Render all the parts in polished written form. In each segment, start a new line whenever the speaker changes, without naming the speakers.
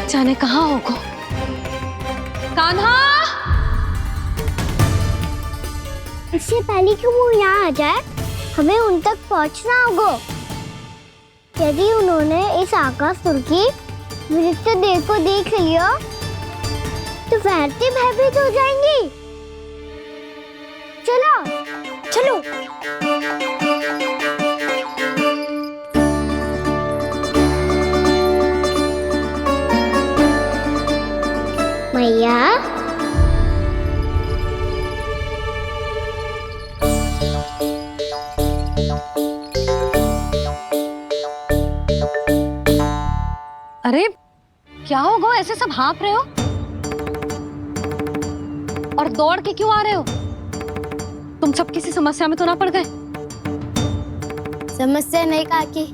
जाने कहाँ होगा। कान्हा,
इससे पहले कि वो यहाँ आ जाए, हमें उन तक पहुँचना होगा। यदि उन्होंने इस आकासुर की नृत्य देह को देख लिया, तो वैसे भयभीत हो जाएंगी। चलो, चलो। मैया,
अरे क्या होगा, ऐसे सब हाँफ रहे हो और दौड़ के क्यों आ रहे हो? तुम सब किसी समस्या में तो ना पड़ गए?
समस्या नहीं काकी,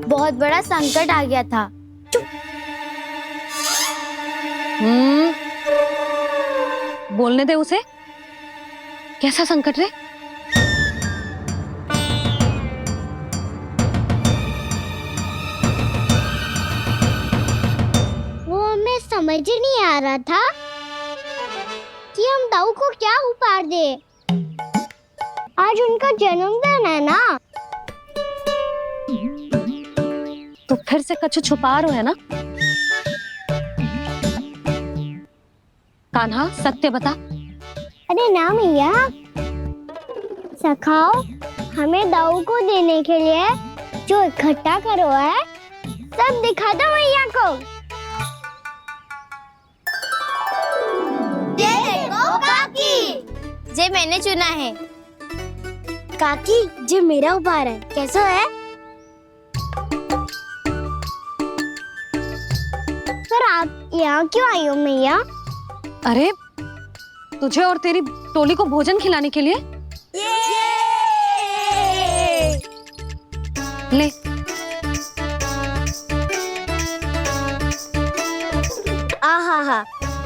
बहुत बड़ा संकट आ गया था।
बोलने दे उसे। कैसा संकट रे?
वो हमें समझ ही नहीं आ रहा था कि हम दाऊ को क्या उपहार दे। आज उनका जन्मदिन है ना।
तो फिर से कछु छुपा रहे हो है ना? कान्हा, सत्य बता।
अरे ना मैया, सखाओ, हमें दाऊ को देने के लिए जो इकट्ठा करो है, सब दिखा दो मैया को। ये देखो काकी, जे मैंने चुना है। काकी, जे मेरा उपहार है, कैसा है? पर आप यहाँ क्यों आई हो मैया?
अरे तुझे और तेरी टोली को भोजन खिलाने के लिए। ले।
आहा,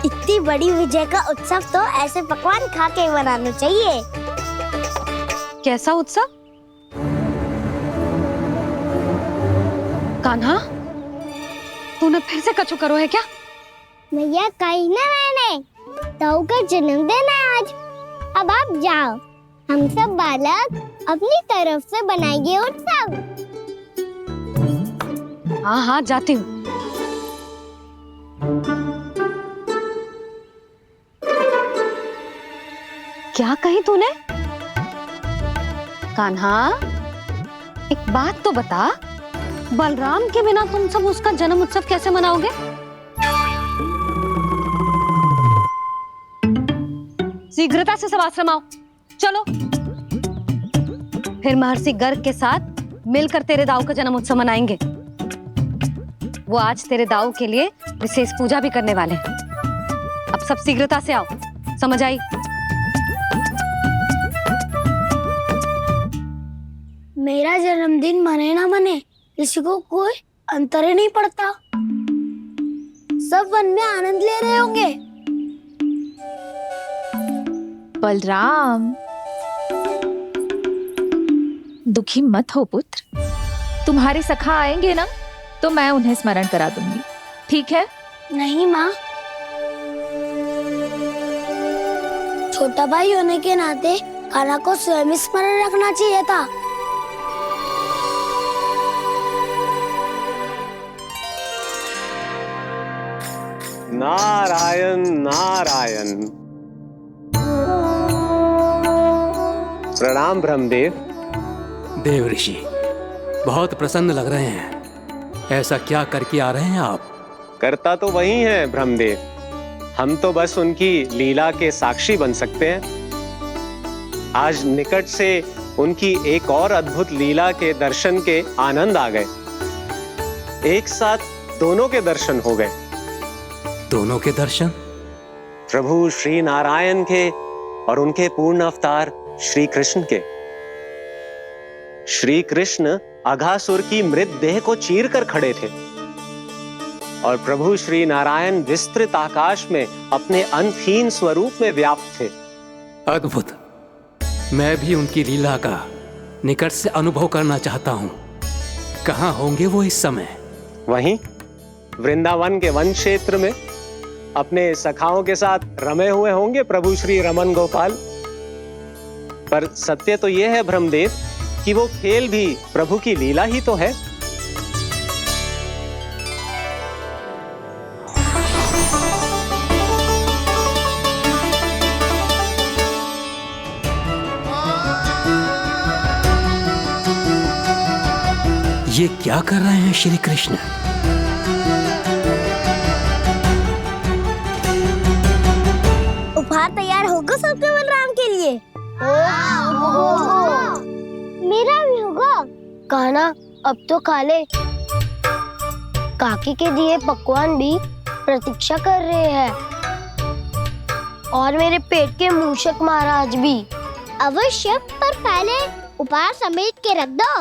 इतनी बड़ी विजय का उत्सव तो ऐसे पकवान खा के मनाना चाहिए।
कैसा उत्सव? कान्हा, तूने फिर से कछु करो है क्या?
मैया, कहीं ना मैंने, दाऊ का जन्मदिन है आज। अब आप जाओ, हम सब बालक अपनी तरफ से बनाएंगे उत्सव।
हाँ हाँ, जाती हूँ। क्या कही तूने? कान्हा, एक बात तो बता, बलराम के बिना तुम सब उसका जन्म उत्सव कैसे मनाओगे? शीघ्रता से सब आश्रम आओ, चलो। फिर महर्षि गर्ग के साथ मिलकर तेरे दाऊ का जन्म उत्सव मनाएंगे। वो आज तेरे दाऊ के लिए विशेष पूजा भी करने वाले हैं। अब सब शीघ्रता से आओ, समझ आई?
मेरा जन्मदिन मने ना मने, किसी को कोई अंतर ही नहीं पड़ता। सब वन में आनंद ले रहे होंगे।
बलराम, दुखी मत हो पुत्र। तुम्हारे सखा आएंगे ना, तो मैं उन्हें स्मरण करा दूंगी, ठीक है?
नहीं माँ, छोटा भाई होने के नाते कान्हा को स्वयं स्मरण रखना चाहिए था।
नारायण नारायण। प्रणाम ब्रह्मदेव।
देव ऋषि, बहुत प्रसन्न लग रहे हैं। ऐसा क्या करके आ रहे हैं आप?
करता तो वही है ब्रह्मदेव, हम तो बस उनकी लीला के साक्षी बन सकते हैं। आज निकट से उनकी एक और अद्भुत लीला के दर्शन के आनंद आ गए। एक साथ दोनों के दर्शन हो गए।
दोनों के दर्शन?
प्रभु श्री नारायण के और उनके पूर्ण अवतार श्री कृष्ण के। श्री कृष्ण अघासुर की मृत देह को चीर कर खड़े थे और प्रभु श्री नारायण विस्तृत आकाश में अपने अंतहीन स्वरूप में व्याप्त थे।
अद्भुत। मैं भी उनकी लीला का निकट से अनुभव करना चाहता हूं। कहां होंगे वो इस समय?
वहीं वृंदावन के वन क्षेत्र में अपने सखाओं के साथ रमे हुए होंगे प्रभु श्री रमन गोपाल। पर सत्य तो यह है ब्रह्मदेव कि वो खेल भी प्रभु की लीला ही तो है।
ये क्या कर रहे हैं श्री कृष्ण?
उपहार तैयार होगा सबके बलराम के लिए? मेरा भी होगा। कहना अब तो खा ले। काकी के दिए पकवान भी प्रतीक्षा कर रहे हैं और मेरे पेट के मूषक महाराज भी। अवश्य, पर पहले उपहार समेट के रख दो।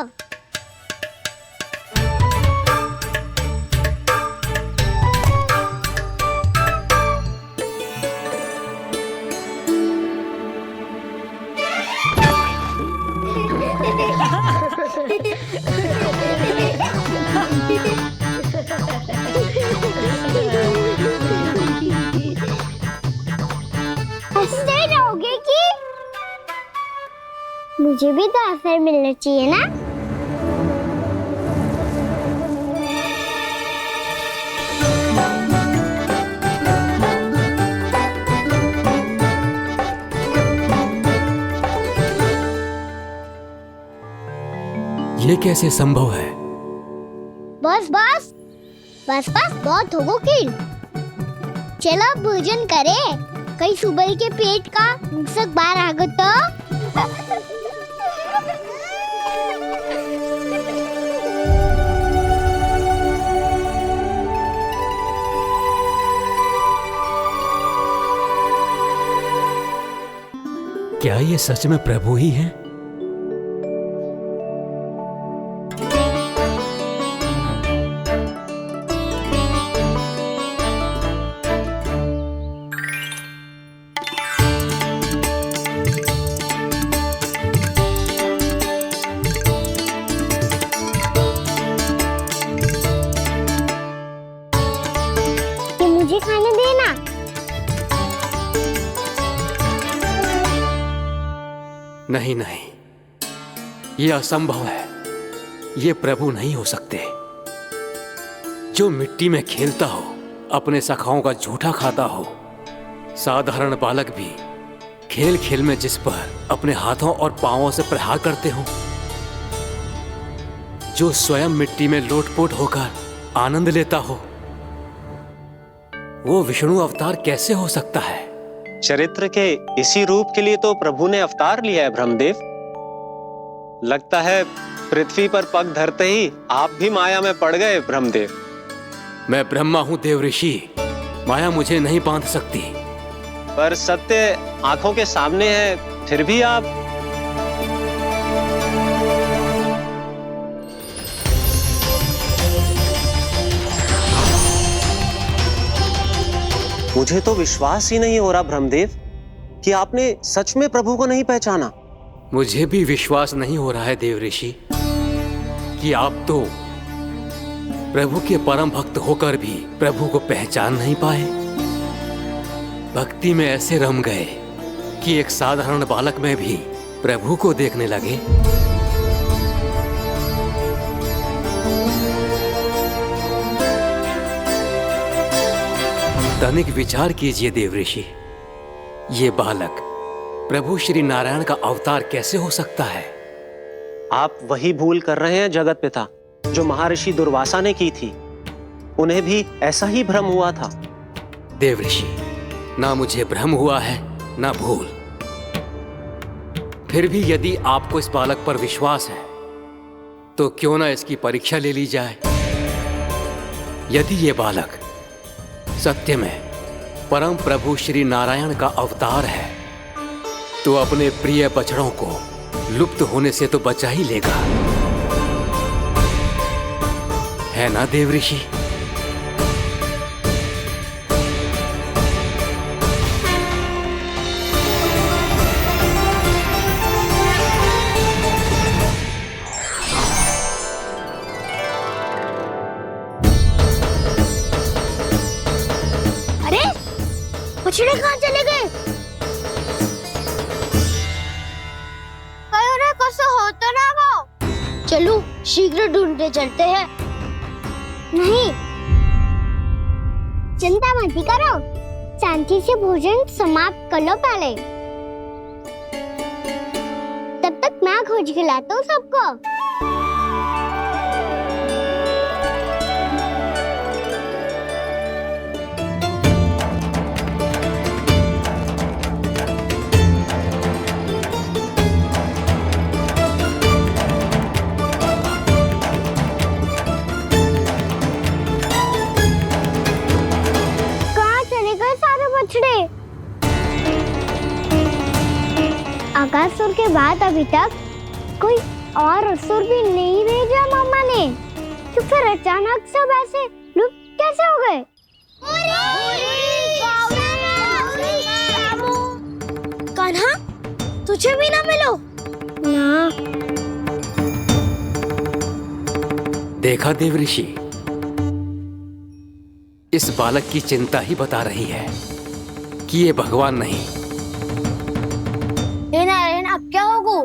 हंसते रहोगे कि? मुझे भी तो अवसर मिलना चाहिए ना।
ये कैसे संभव है?
बस बस बस बस बहुत होगो किल। चलो भोजन करे। कई सुबह के पेट का मूषक बाहर आ गो तो।
क्या ये सच में प्रभु ही हैं?
मुझे खाने देना।
नहीं नहीं, ये असंभव है। ये प्रभु नहीं हो सकते। जो मिट्टी में खेलता हो, अपने सखाओं का झूठा खाता हो, साधारण बालक भी खेल खेल में जिस पर अपने हाथों और पांवों से प्रहार करते हो, जो स्वयं मिट्टी में लोटपोट होकर आनंद लेता हो, वो विष्णु अवतार कैसे हो सकता है?
चरित्र के इसी रूप के लिए तो प्रभु ने अवतार लिया है ब्रह्मदेव। लगता है पृथ्वी पर पग धरते ही आप भी माया में पड़ गए ब्रह्मदेव।
मैं ब्रह्मा हूं देव ऋषि, माया मुझे नहीं बांध सकती।
पर सत्य आंखों के सामने है, फिर भी आप। मुझे तो विश्वास ही नहीं हो रहा ब्रह्मदेव कि आपने सच में प्रभु को नहीं पहचाना।
मुझे भी विश्वास नहीं हो रहा है देव ऋषि कि आप तो प्रभु के परम भक्त होकर भी प्रभु को पहचान नहीं पाए। भक्ति में ऐसे रम गए कि एक साधारण बालक में भी प्रभु को देखने लगे। तनिक विचार कीजिए देव ऋषि, ये बालक प्रभु श्री नारायण का अवतार कैसे हो सकता है?
आप वही भूल कर रहे हैं जगत पिता, जो महर्षि दुर्वासा ने की थी। उन्हें भी ऐसा ही भ्रम हुआ था।
देव ऋषि, ना मुझे भ्रम हुआ है ना भूल। फिर भी यदि आपको इस बालक पर विश्वास है तो क्यों ना इसकी परीक्षा ले ली जाए। यदि ये बालक सत्य में परम प्रभु श्री नारायण का अवतार है तो अपने प्रिय बछड़ों को लुप्त होने से तो बचा ही लेगा, है ना देव ऋषि?
बछड़े कहाँ चले गए? कहीं कसो हो तो ना वो। चलो शीघ्र ढूंढते चलते हैं। नहीं, चिंता मत करो, शांति से भोजन समाप्त कर लो पहले। तब तक मैं खोज के लाता हूँ सबको। आकासुर के बाद अभी तक कोई और असुर भी नहीं भेजा मामा ने, तो फिर अचानक सब ऐसे लुप्त कैसे हो गए? कान्हा, तुझे भी ना मिलो ना।
देखा देव ऋषि, इस बालक की चिंता ही बता रही है कि ये भगवान नहीं।
नारायण, अब क्या होगा?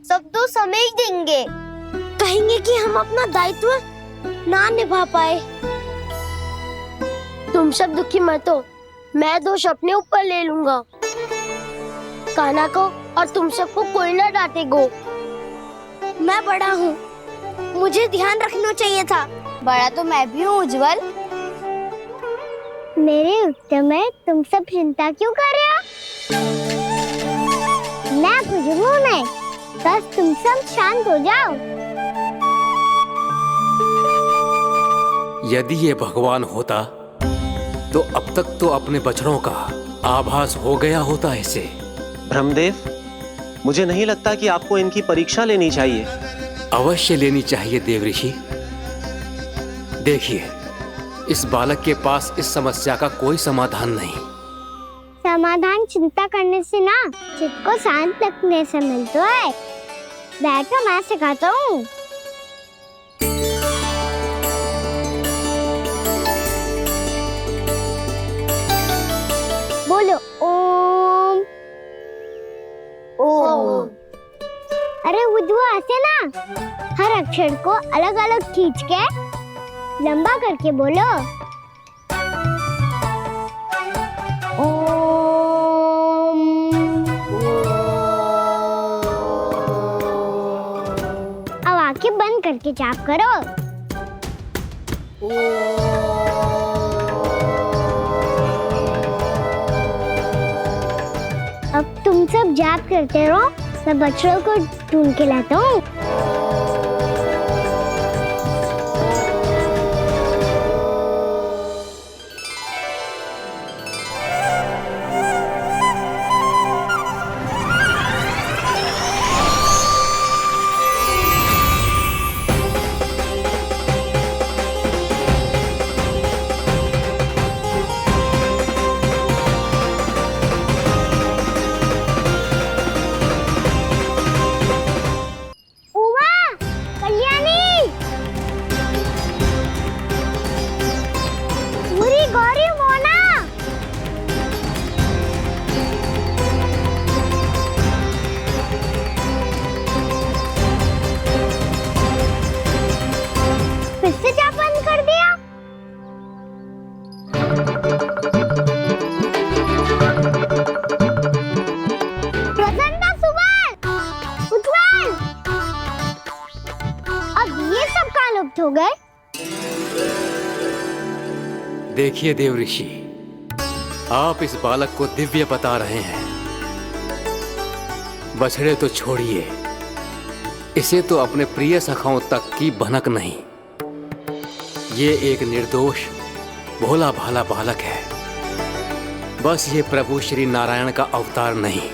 सब तो समझ देंगे, कहेंगे कि हम अपना दायित्व ना निभा पाए। तुम सब दुखी मत हो, मैं दोष अपने ऊपर ले लूंगा। कान्हा को और तुम सबको कोई ना डांटेगो। मैं बड़ा हूँ, मुझे ध्यान रखना चाहिए था। बड़ा तो मैं भी हूँ उज्जवल। मेरे उत्तर में तुम सब चिंता क्यों कर रहे हो? मैं बुजुर्ग हूँ नहीं, बस तुम सब शांत हो जाओ।
यदि ये भगवान होता तो अब तक तो अपने बछड़ों का आभास हो गया होता इसे।
ब्रह्मदेव, मुझे नहीं लगता कि आपको इनकी परीक्षा लेनी चाहिए।
अवश्य लेनी चाहिए देव ऋषि। देखिए, इस बालक के पास इस समस्या का कोई समाधान नहीं।
समाधान चिंता करने से ना, चित्त को शांत रखने से मिलता है। बैठो, मैं सिखाता हूँ। बोलो ओम। ओम। अरे उद्वा, ऐसे ना हर अक्षर को अलग अलग खींच के लंबा करके बोलो। अब आंखें बंद करके जाप करो। अब तुम सब जाप करते रहो, मैं बछड़ों को ढूंढ के लाता हूँ। हो गए।
देखिए देव ऋषि, आप इस बालक को दिव्य बता रहे हैं। बछड़े तो छोड़िए, इसे तो अपने प्रिय सखाओं तक की भनक नहीं। ये एक निर्दोष भोला भाला बालक है, बस ये प्रभु श्री नारायण का अवतार नहीं।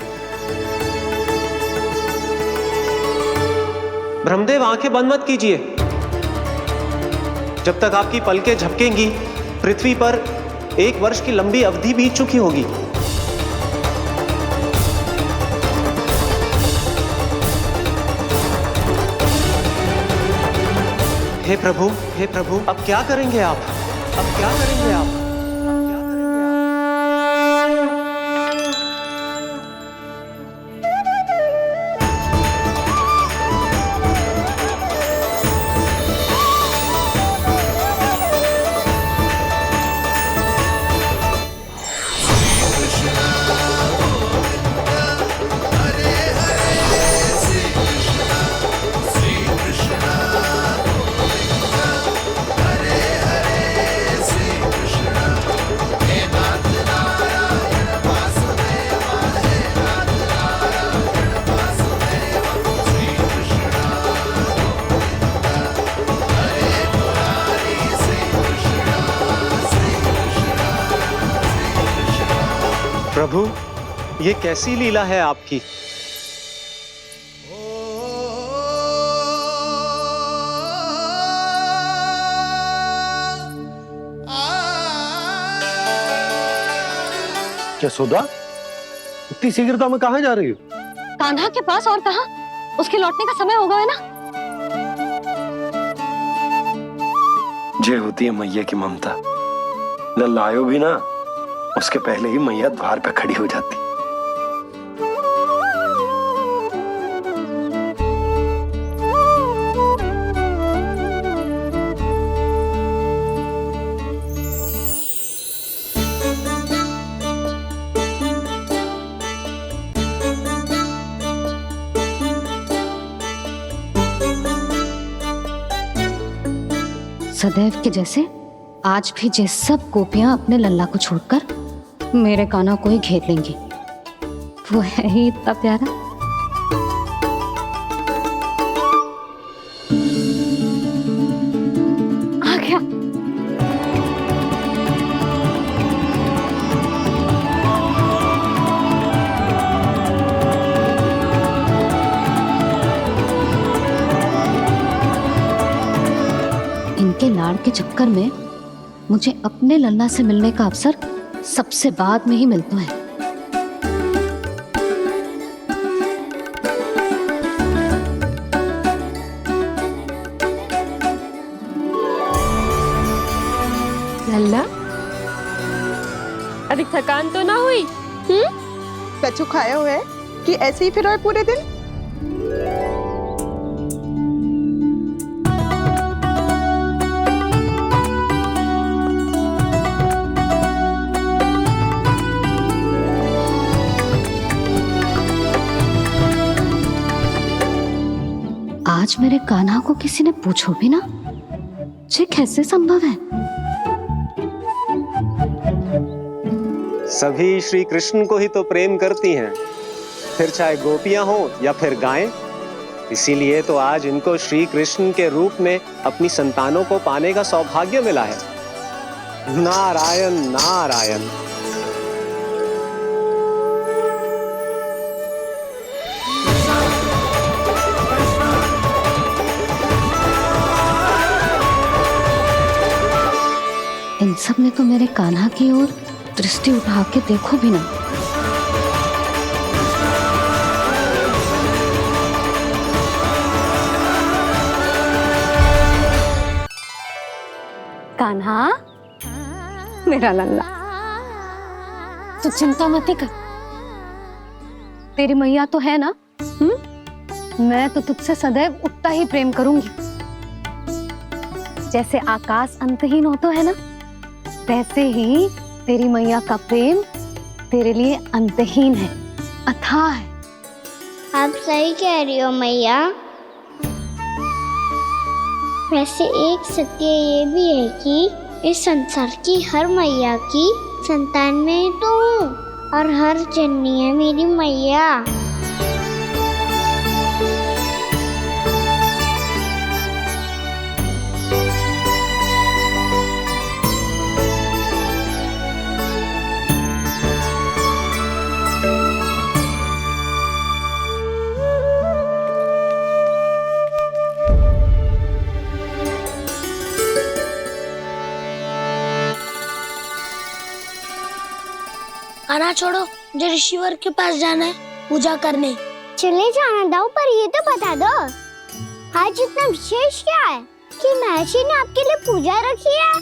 ब्रह्मदेव, आंखें बंद मत कीजिए। जब तक आपकी पलकें झपकेंगी, पृथ्वी पर 1 वर्ष की लंबी अवधि बीत चुकी होगी। हे प्रभु, अब क्या करेंगे आप? अब क्या करेंगे आप? प्रभु, ये कैसी लीला है आपकी?
यशोदा, इतनी शीघ्रता में कहाँ जा रही हो?
कान्हा के पास, और कहाँ? उसके लौटने का समय हो गया है ना।
ये होती है मैया की ममता। लल्लायो भी ना, उसके पहले ही मैया द्वार पे खड़ी हो जाती।
सदैव के जैसे आज भी ये सब गोपियां अपने लल्ला को छोड़कर मेरे कान्हा को ही घेर लेंगी। वो है ही इतना प्यारा। आ गया। इनके लाड़ के चक्कर में मुझे अपने लल्ला से मिलने का अवसर सबसे बाद में ही मिलता है।
लल्ला, अभी थकान तो ना हुई?
कछु खाया हुआ है कि ऐसे ही फिर रहे पूरे दिन?
आज मेरे कान्हा को किसी ने पूछो भी ना, ये कैसे संभव है?
सभी श्री कृष्ण को ही तो प्रेम करती हैं, फिर चाहे गोपियां हो या फिर गायें। इसीलिए तो आज इनको श्री कृष्ण के रूप में अपनी संतानों को पाने का सौभाग्य मिला है। नारायण नारायण। इन सब ने तो मेरे कान्हा की ओर दृष्टि उठा के देखो भी ना। कान्हा, मेरा लल्ला, तू चिंता मत कर। तेरी मैया तो है ना? मैं तो तुझसे सदैव उतना ही प्रेम करूंगी। जैसे आकाश अंतहीन होता है ना, वैसे ही तेरी मैया का प्रेम तेरे लिए अंतहीन है, अथाह है।
आप सही कह रही हो मैया। वैसे एक सत्य ये भी है कि इस संसार की हर मैया की संतान में तो हूँ, और हर जननी है मेरी मैया।
खाना छोड़ो, मुझे ऋषिवर के पास जाना है पूजा करने।
चले जाना दाऊ, पर ये तो बता दो आज इतना विशेष क्या है कि महर्षि ने आपके लिए पूजा रखी है?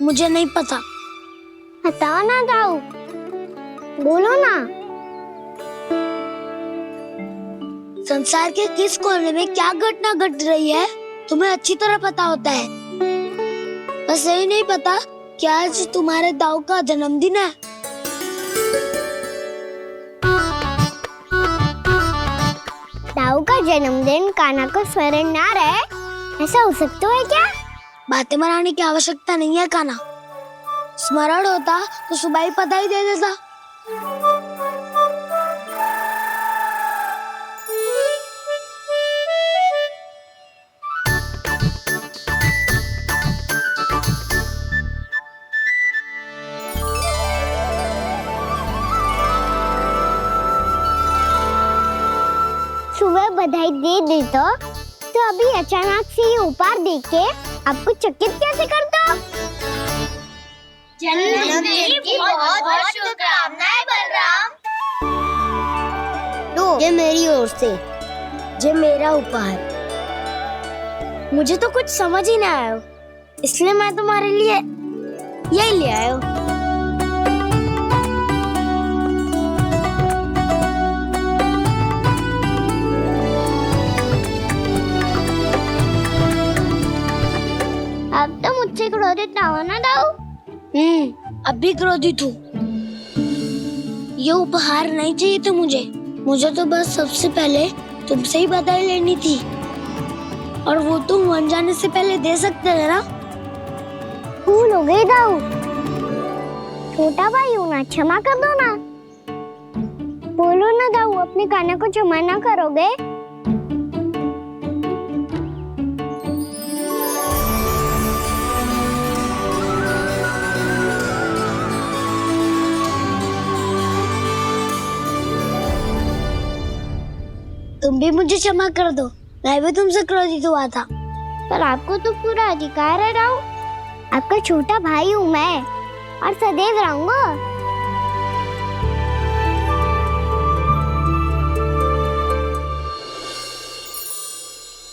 मुझे नहीं पता।
बताओ ना दाऊ, बोलो ना।
संसार के किस कोने में क्या घटना घट रही है तुम्हें अच्छी तरह पता होता है। बस यही नहीं पता कि आज तुम्हारे दाऊ का जन्मदिन है।
दाऊ का जन्मदिन कान्हा को स्मरण ना रहे, ऐसा हो सकता है क्या?
बातें बनाने की आवश्यकता नहीं है कान्हा। स्मरण होता तो सुबह ही पता ही दे देता।
बधाई दे देता तो अभी अचानक से ये उपहार देख के आपको चकित कैसे करता?
जन्मदिन की बहुत-बहुत शुभकामनाएं बलराम। तो ये मेरी ओर से, ये मेरा उपहार। मुझे तो कुछ समझ ही ना आया, इसलिए मैं तुम्हारे लिए यही ले आया हूँ।
अब तो मुझसे क्रोधित ना हो ना दाऊ।
अब भी क्रोधित हूँ। ये उपहार नहीं चाहिए था मुझे तो बस सबसे पहले तुमसे ही बधाई लेनी थी, और वो तुम बन जाने से पहले दे सकते थे ना।
भूल हो गई दाऊ। छोटा भाई हूँ ना, क्षमा कर दो ना। बोलो ना दाऊ, अपने कान्हा को क्षमा ना करोगे?
तुम भी मुझे क्षमा कर दो, मैं भी तुमसे क्रोधित हुआ था।
पर आपको तो पूरा अधिकार है दाऊ। आपका छोटा भाई हूँ मैं, और सदैव रहूंगा।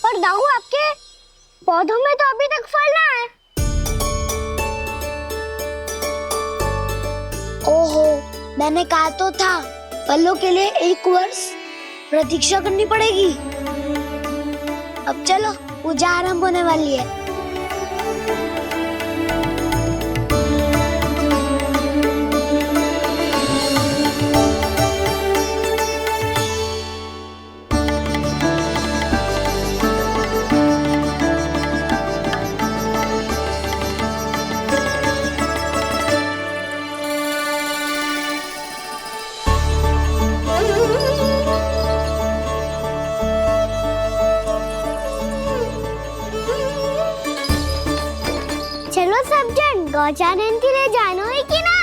पर दाऊ, आपके पौधों में तो अभी तक फल ना है।
ओहो, मैंने कहा तो था, फलों के लिए 1 वर्ष प्रतीक्षा करनी पड़ेगी। अब चलो, पूजा आरंभ होने वाली है।
चलो सब जन गौचारण के लिए जानो है कि ना?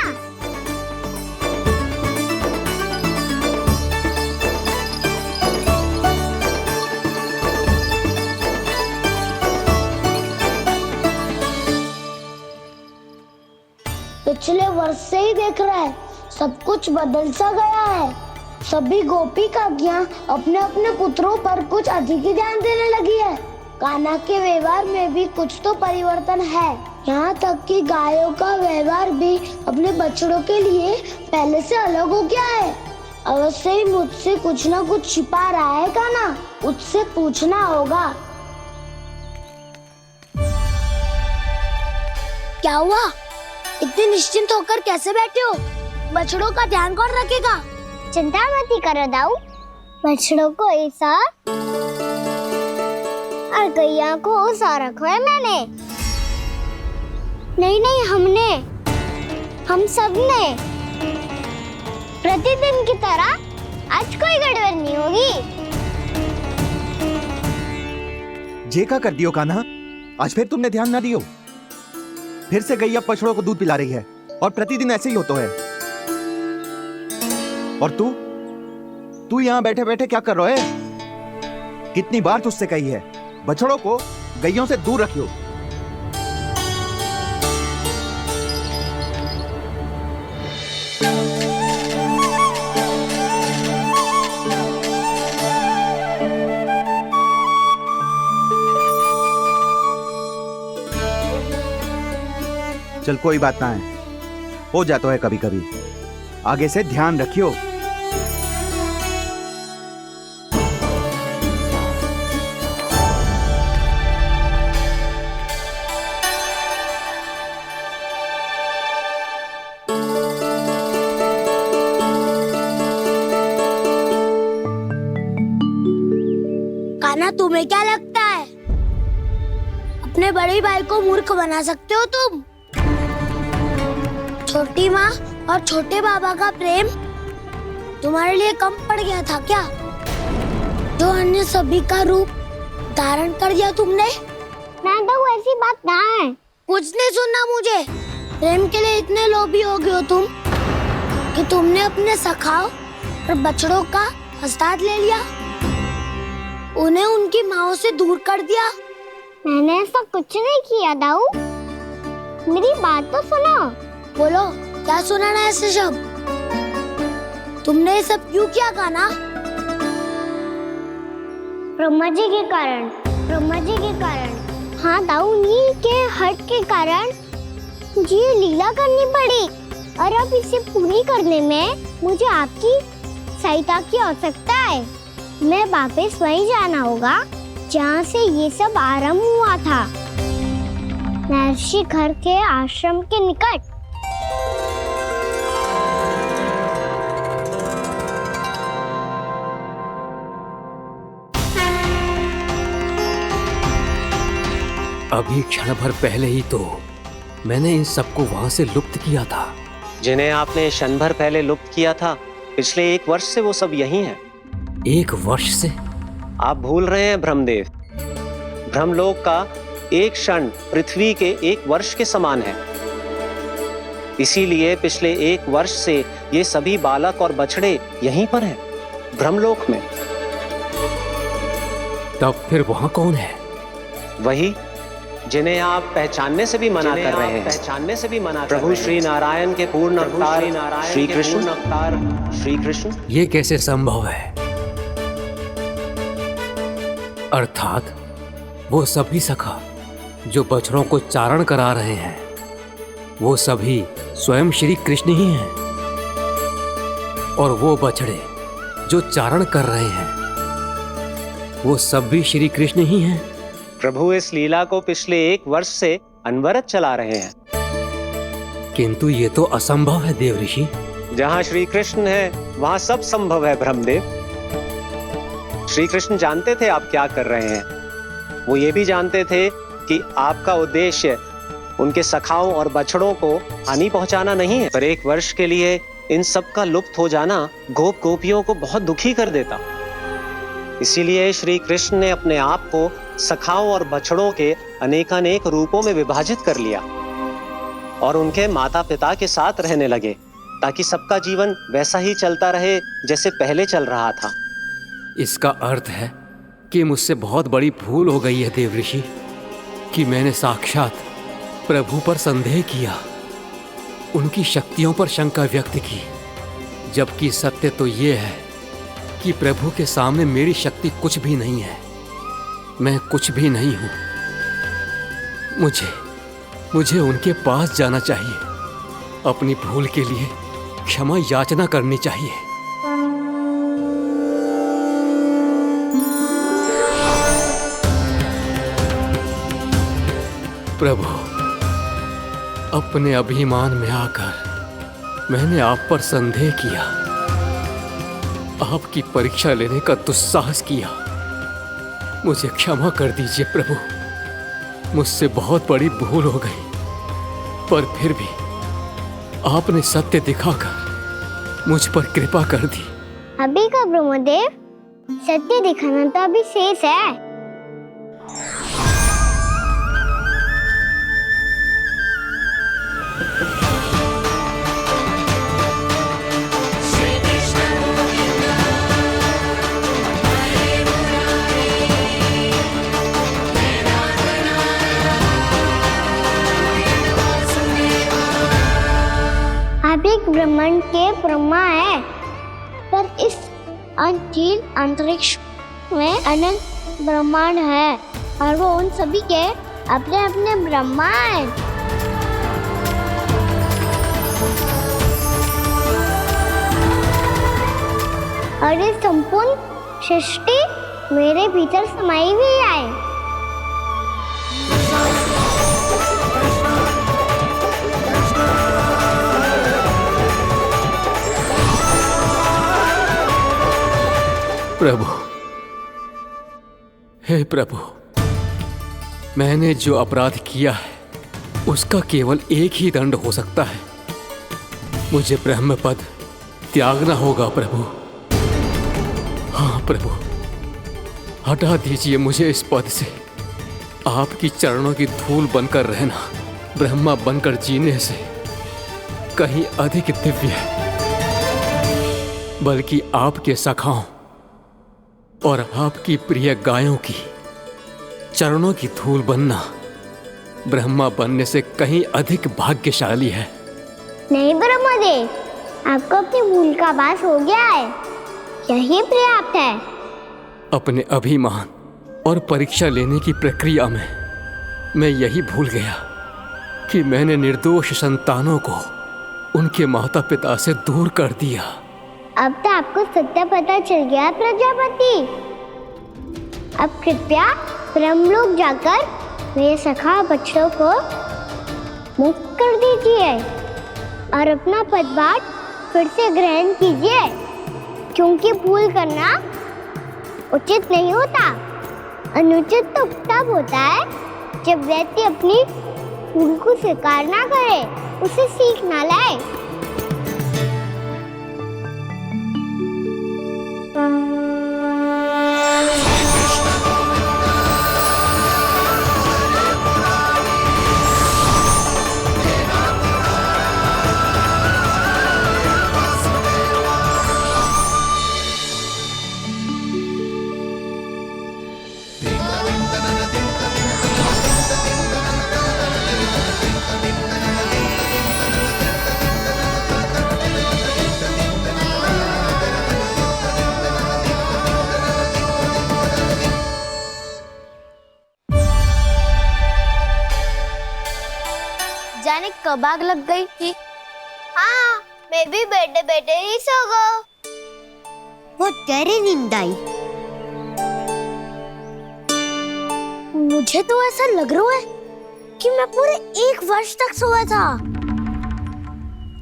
पिछले वर्ष से ही देख रहा है, सब कुछ बदल सा गया है। सभी गोपी काकियां अपने अपने पुत्रों पर कुछ अधिक ही ध्यान देने लगी है। कान्हा के व्यवहार में भी कुछ तो परिवर्तन है। यहाँ तक कि गायों का व्यवहार भी अपने बछड़ों के लिए पहले से अलग हो गया है। अवश्य ही मुझसे कुछ ना कुछ छिपा रहा है कान्हा, उससे पूछना होगा। क्या हुआ? इतने निश्चिंत होकर कैसे बैठे हो? बछड़ों का ध्यान कौन रखेगा?
चिंता मत करो दाऊ, बछड़ों को ऐसा और गैया को ऐसा रखा है मैंने। नहीं, हम सब ने प्रतिदिन की तरह आज कोई गड़बड़ नहीं होगी।
जे का कर दियो कान्हा, आज फिर तुमने ध्यान ना दियो। फिर से गैया बछड़ों को दूध पिला रही है, और प्रतिदिन ऐसे ही होता है। और तू यहाँ बैठे बैठे क्या कर रहा है? कितनी बार तुझसे कही है, बछड़ों को गैयों से दूर रखियो। चल कोई बात ना है, हो जाता है कभी कभी। आगे से ध्यान रखियो।
कान्हा, तुम्हें क्या लगता है अपने बड़े भाई को मूर्ख बना सकते हो तुम? छोटी माँ और छोटे बाबा का प्रेम तुम्हारे लिए कम पड़ गया था क्या? जो अन्य सभी का रूप धारण कर दिया तुमने?
ना तो ऐसी बात ना है।
कुछ नहीं सुनना मुझे। प्रेम के लिए इतने लोभी हो गए हो तुम कि तुमने अपने सखाओ और बछड़ों का हस्ताक्षर ले लिया। उन्हें उनकी माँ से दूर कर दिया।
मैंने ऐसा कुछ नहीं किया दाऊ, मेरी बात तो सुनो।
बोलो, क्या सुनाना है ऐसे शब्द? तुमने ये सब क्यों किया कान्हा?
ब्रह्मा जी के कारण, ब्रह्मा जी के कारण। हाँ दाऊ, उन्हीं के हट के कारण मुझे ये लीला करनी पड़ी, और अब इसे पूरी करने में मुझे आपकी सहायता की आवश्यकता है। मैं वापस वहीं जाना होगा जहाँ से ये सब आरंभ हुआ था, महर्षि घर के आश्रम के निकट।
अभी क्षण भर पहले ही तो मैंने इन सबको वहां से लुप्त किया था।
जिन्हें आपने क्षण भर पहले लुप्त किया था, पिछले 1 वर्ष से वो सब यहीं हैं।
1 वर्ष से?
आप भूल रहे हैं ब्रह्मदेव, ब्रह्मलोक का एक क्षण पृथ्वी के 1 वर्ष के समान है। इसीलिए पिछले 1 वर्ष से ये सभी बालक और बछड़े यहीं पर हैं, ब्रह्मलोक में।
तब फिर वहां कौन है?
वही जिन्हें आप पहचानने से भी मना कर रहे हैं, पहचानने से भी मना। प्रभु श्री नारायण के पूर्ण अवतार श्री कृष्ण।
ये कैसे संभव है? अर्थात वो सभी सखा जो बछड़ों को चारण करा रहे हैं, वो सभी स्वयं श्री कृष्ण ही हैं, और वो बछड़े जो चारण कर रहे हैं, वो सब भी श्री कृष्ण ही हैं।
प्रभु इस लीला को पिछले 1 वर्ष से अनवरत चला रहे हैं।
किंतु ये तो असंभव है देव ऋषि।
जहाँ श्री कृष्ण है वहाँ सब संभव है ब्रह्मदेव। श्री कृष्ण जानते थे आप क्या कर रहे हैं। वो ये भी जानते थे कि आपका उद्देश्य उनके सखाओं और बछड़ों को हानि पहुंचाना नहीं है, पर 1 वर्ष के लिए इन सब का लुप्त हो जाना गोप गोपियों को बहुत दुखी कर देता। इसीलिए श्री कृष्ण ने अपने आप को सखाओं और बछड़ों के अनेकानेक रूपों में विभाजित कर लिया और उनके माता पिता के साथ रहने लगे, ताकि सबका जीवन वैसा ही चलता रहे जैसे पहले चल रहा था।
इसका अर्थ है कि मुझसे बहुत बड़ी भूल हो गई है देव ऋषि, कि मैंने साक्षात प्रभु पर संदेह किया, उनकी शक्तियों पर शंका व्यक्त की, जबकि सत्य तो ये है कि प्रभु के सामने मेरी शक्ति कुछ भी नहीं है, मैं कुछ भी नहीं हूं। मुझे उनके पास जाना चाहिए, अपनी भूल के लिए क्षमा याचना करनी चाहिए। प्रभु, अपने अभिमान में आकर मैंने आप पर संदेह किया, आपकी परीक्षा लेने का दुस्साहस किया। मुझे क्षमा कर दीजिए प्रभु, मुझसे बहुत बड़ी भूल हो गई, पर फिर भी आपने सत्य दिखाकर मुझ पर कृपा कर दी।
अभी का ब्रह्मदेव, सत्य दिखाना तो अभी शेष है। आप एक ब्रह्मांड के ब्रह्मा है, पर इस अनंत अंतरिक्ष में अनंत ब्रह्मांड है, और वो उन सभी के अपने अपने ब्रह्मा हैं। और ये संपूर्ण सृष्टि मेरे भीतर समाई हुई है।
प्रभु, हे प्रभु, मैंने जो अपराध किया है उसका केवल एक ही दंड हो सकता है। मुझे ब्रह्म पद त्यागना होगा प्रभु। हाँ प्रभु, हटा दीजिए मुझे इस पद से। आपकी चरणों की धूल बनकर रहना ब्रह्मा बनकर जीने से कहीं अधिक दिव्य है, बल्कि आपके सखाओं और आपकी प्रिय गायों की चरणों की धूल बनना ब्रह्मा बनने से कहीं अधिक भाग्यशाली है।
नहीं ब्रह्मदेव, आपको अपनी भूल का आभास हो गया है, यही पर्याप्त है।
अपने अभिमान और परीक्षा लेने की प्रक्रिया में मैं यही भूल गया कि मैंने निर्दोष संतानों को उनके माता पिता से दूर कर दिया।
अब तो आपको सत्य पता चल गया प्रजापति। अब कृपया ब्रह्मलोक जाकर मेरे सखा बच्चों को मुक्त कर दीजिए और अपना पदभार फिर से ग्रहण कीजिए, क्योंकि भूल करना उचित नहीं होता। अनुचित तो तब होता है जब व्यक्ति अपनी भूल को स्वीकार ना करे, उसे सीख ना लाए।
जाने कब आग लग गई थी। हाँ, मैं भी बैठे बैठे ही सो गया।
वो तेरी नींद आई।
मुझे तो ऐसा लग रहा है कि मैं पूरे 1 वर्ष तक सोया था।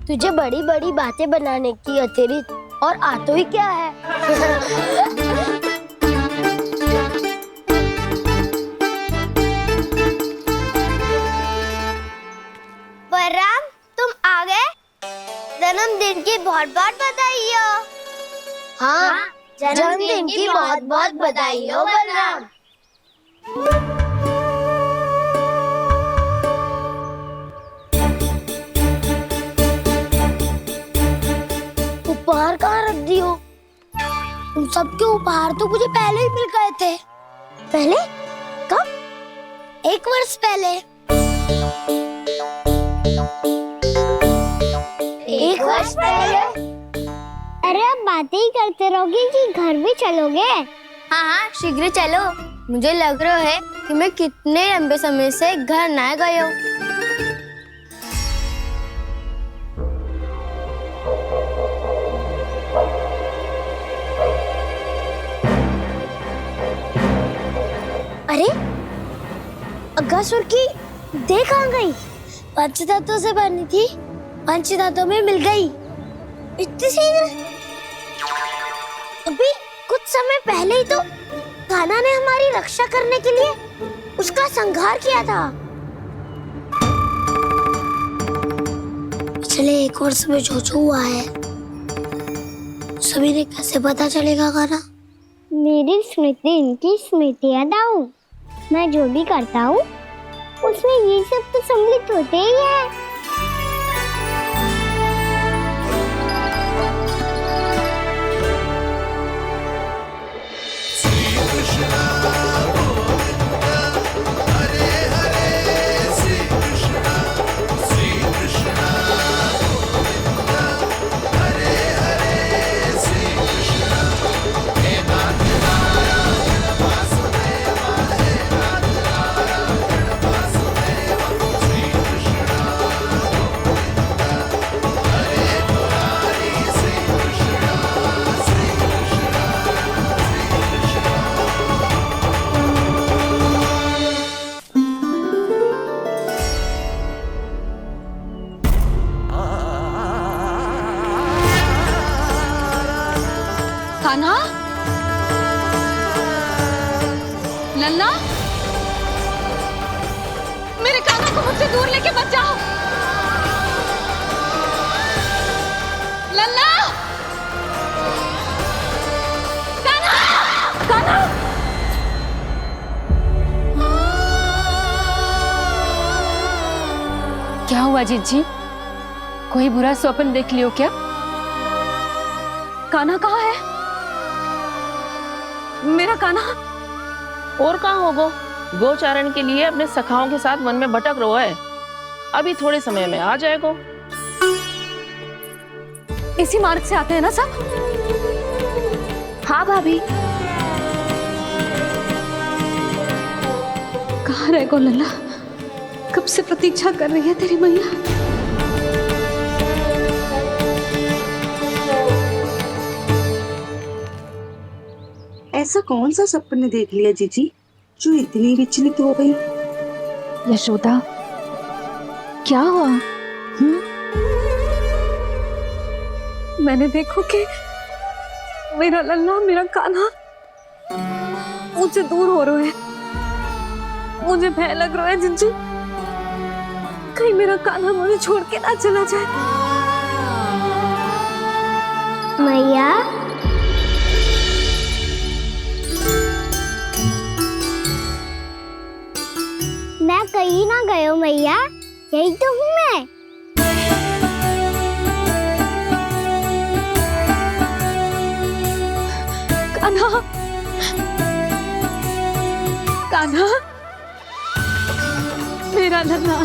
तुझे बड़ी बड़ी बातें बनाने की अतिरिक्त और आता ही क्या है। बलराम, तुम आ गए? जन्मदिन की बहुत बहुत बधाई हो। हाँ, जन्मदिन की बहुत बहुत बधाई हो बलराम। उपहार कहाँ रख दी हो? तुम सबके उपहार तो मुझे पहले ही मिल गए थे। पहले? कब? 1 वर्ष पहले। 1 वर्ष पहले?
अरे अब बातें ही करते रहोगे कि घर भी चलोगे?
हाँ हाँ, शीघ्र चलो। मुझे लग रहा है कि मैं कितने लंबे समय से घर ना गए हूँ। अरे, अगासुर की देह कहाँ गई? पंचतत्वों से बनी थी, पंचतत्वों में मिल गई। इतनी शीघ्र? अभी कुछ समय पहले ही तो कान्हा ने हमारी रक्षा करने के लिए उसका संहार किया था। पिछले 1 वर्ष में जो जो हुआ है सभी ने कैसे पता चलेगा कान्हा?
मेरी स्मृति इनकी स्मृति अदाऊं। मैं जो भी करता हूँ उसमें ये सब तो सम्मिलित होते ही है।
कान्हा, लल्ला, मेरे कान्हा को मुझसे दूर लेके मत जाओ। लल्ला, कान्हा, कान्हा। क्या हुआ जीजी? कोई बुरा स्वप्न देख लियो क्या? कान्हा कहाँ है? मेरा कान्हा।
और कहाँ होगो? गोचारण के लिए अपने सखाओं के साथ वन में भटक रहो है। अभी थोड़े समय में आ जाएगो।
इसी मार्ग से आते हैं ना सब?
हाँ भाभी।
कहाँ रह गो लल्ला? कब से प्रतीक्षा कर रही है तेरी मैया।
ऐसा कौन सा सपने देख लिया जीजी जो इतनी विचलित हो गई?
यशोदा, क्या हुआ?
मैंने देखो कि मेरा लल्ला, मेरा कान्हा मुझसे दूर हो रहे हैं। मुझे भय लग रहा है जिंजू, कहीं मेरा कान्हा मुझे छोड़ के ना चला जाए।
मैया, मैं कहीं ना गयो मैया, यही तो हूँ मैं।
कान्हा, कान्हा, मेरा लल्ला।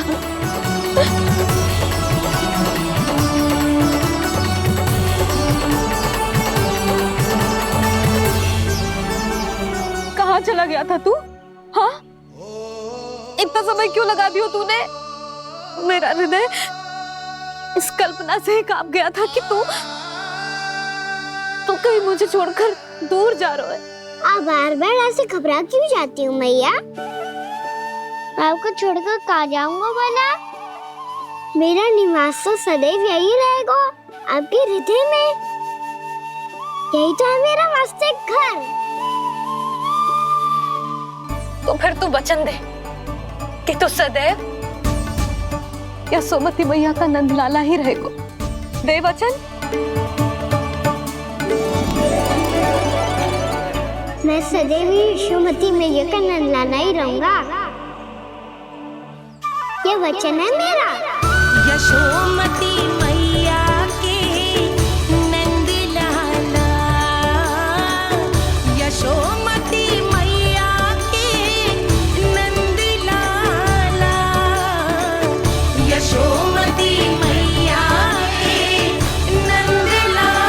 कहाँ चला गया था तू? हाँ, इतना समय क्यों लगा दियो तूने? मेरा हृदय इस कल्पना से ही कांप गया था कि तू कहीं मुझे छोड़कर दूर जा रहा है।
आप बार बार ऐसे घबरा क्यों जाती हूँ मैया? आपको छोड़कर कहाँ जाऊंगा भला? मेरा निवास तो सदैव यही रहेगा, आपके हृदय में। यही तो है मेरा वास्तविक घर।
तो फिर तू वचन दे कि तू सदैव या सोमती मैया का नंदलाला ही रहेगा। दे वचन।
मैं सदैव यशोमती मैया का नंदलाला ही रहूंगा। ये वचन है मेरा।
यशोमती मैया के नंदलाला, यशोमती मैया के नंदलाला, यशोमती मैया के नंदलाला।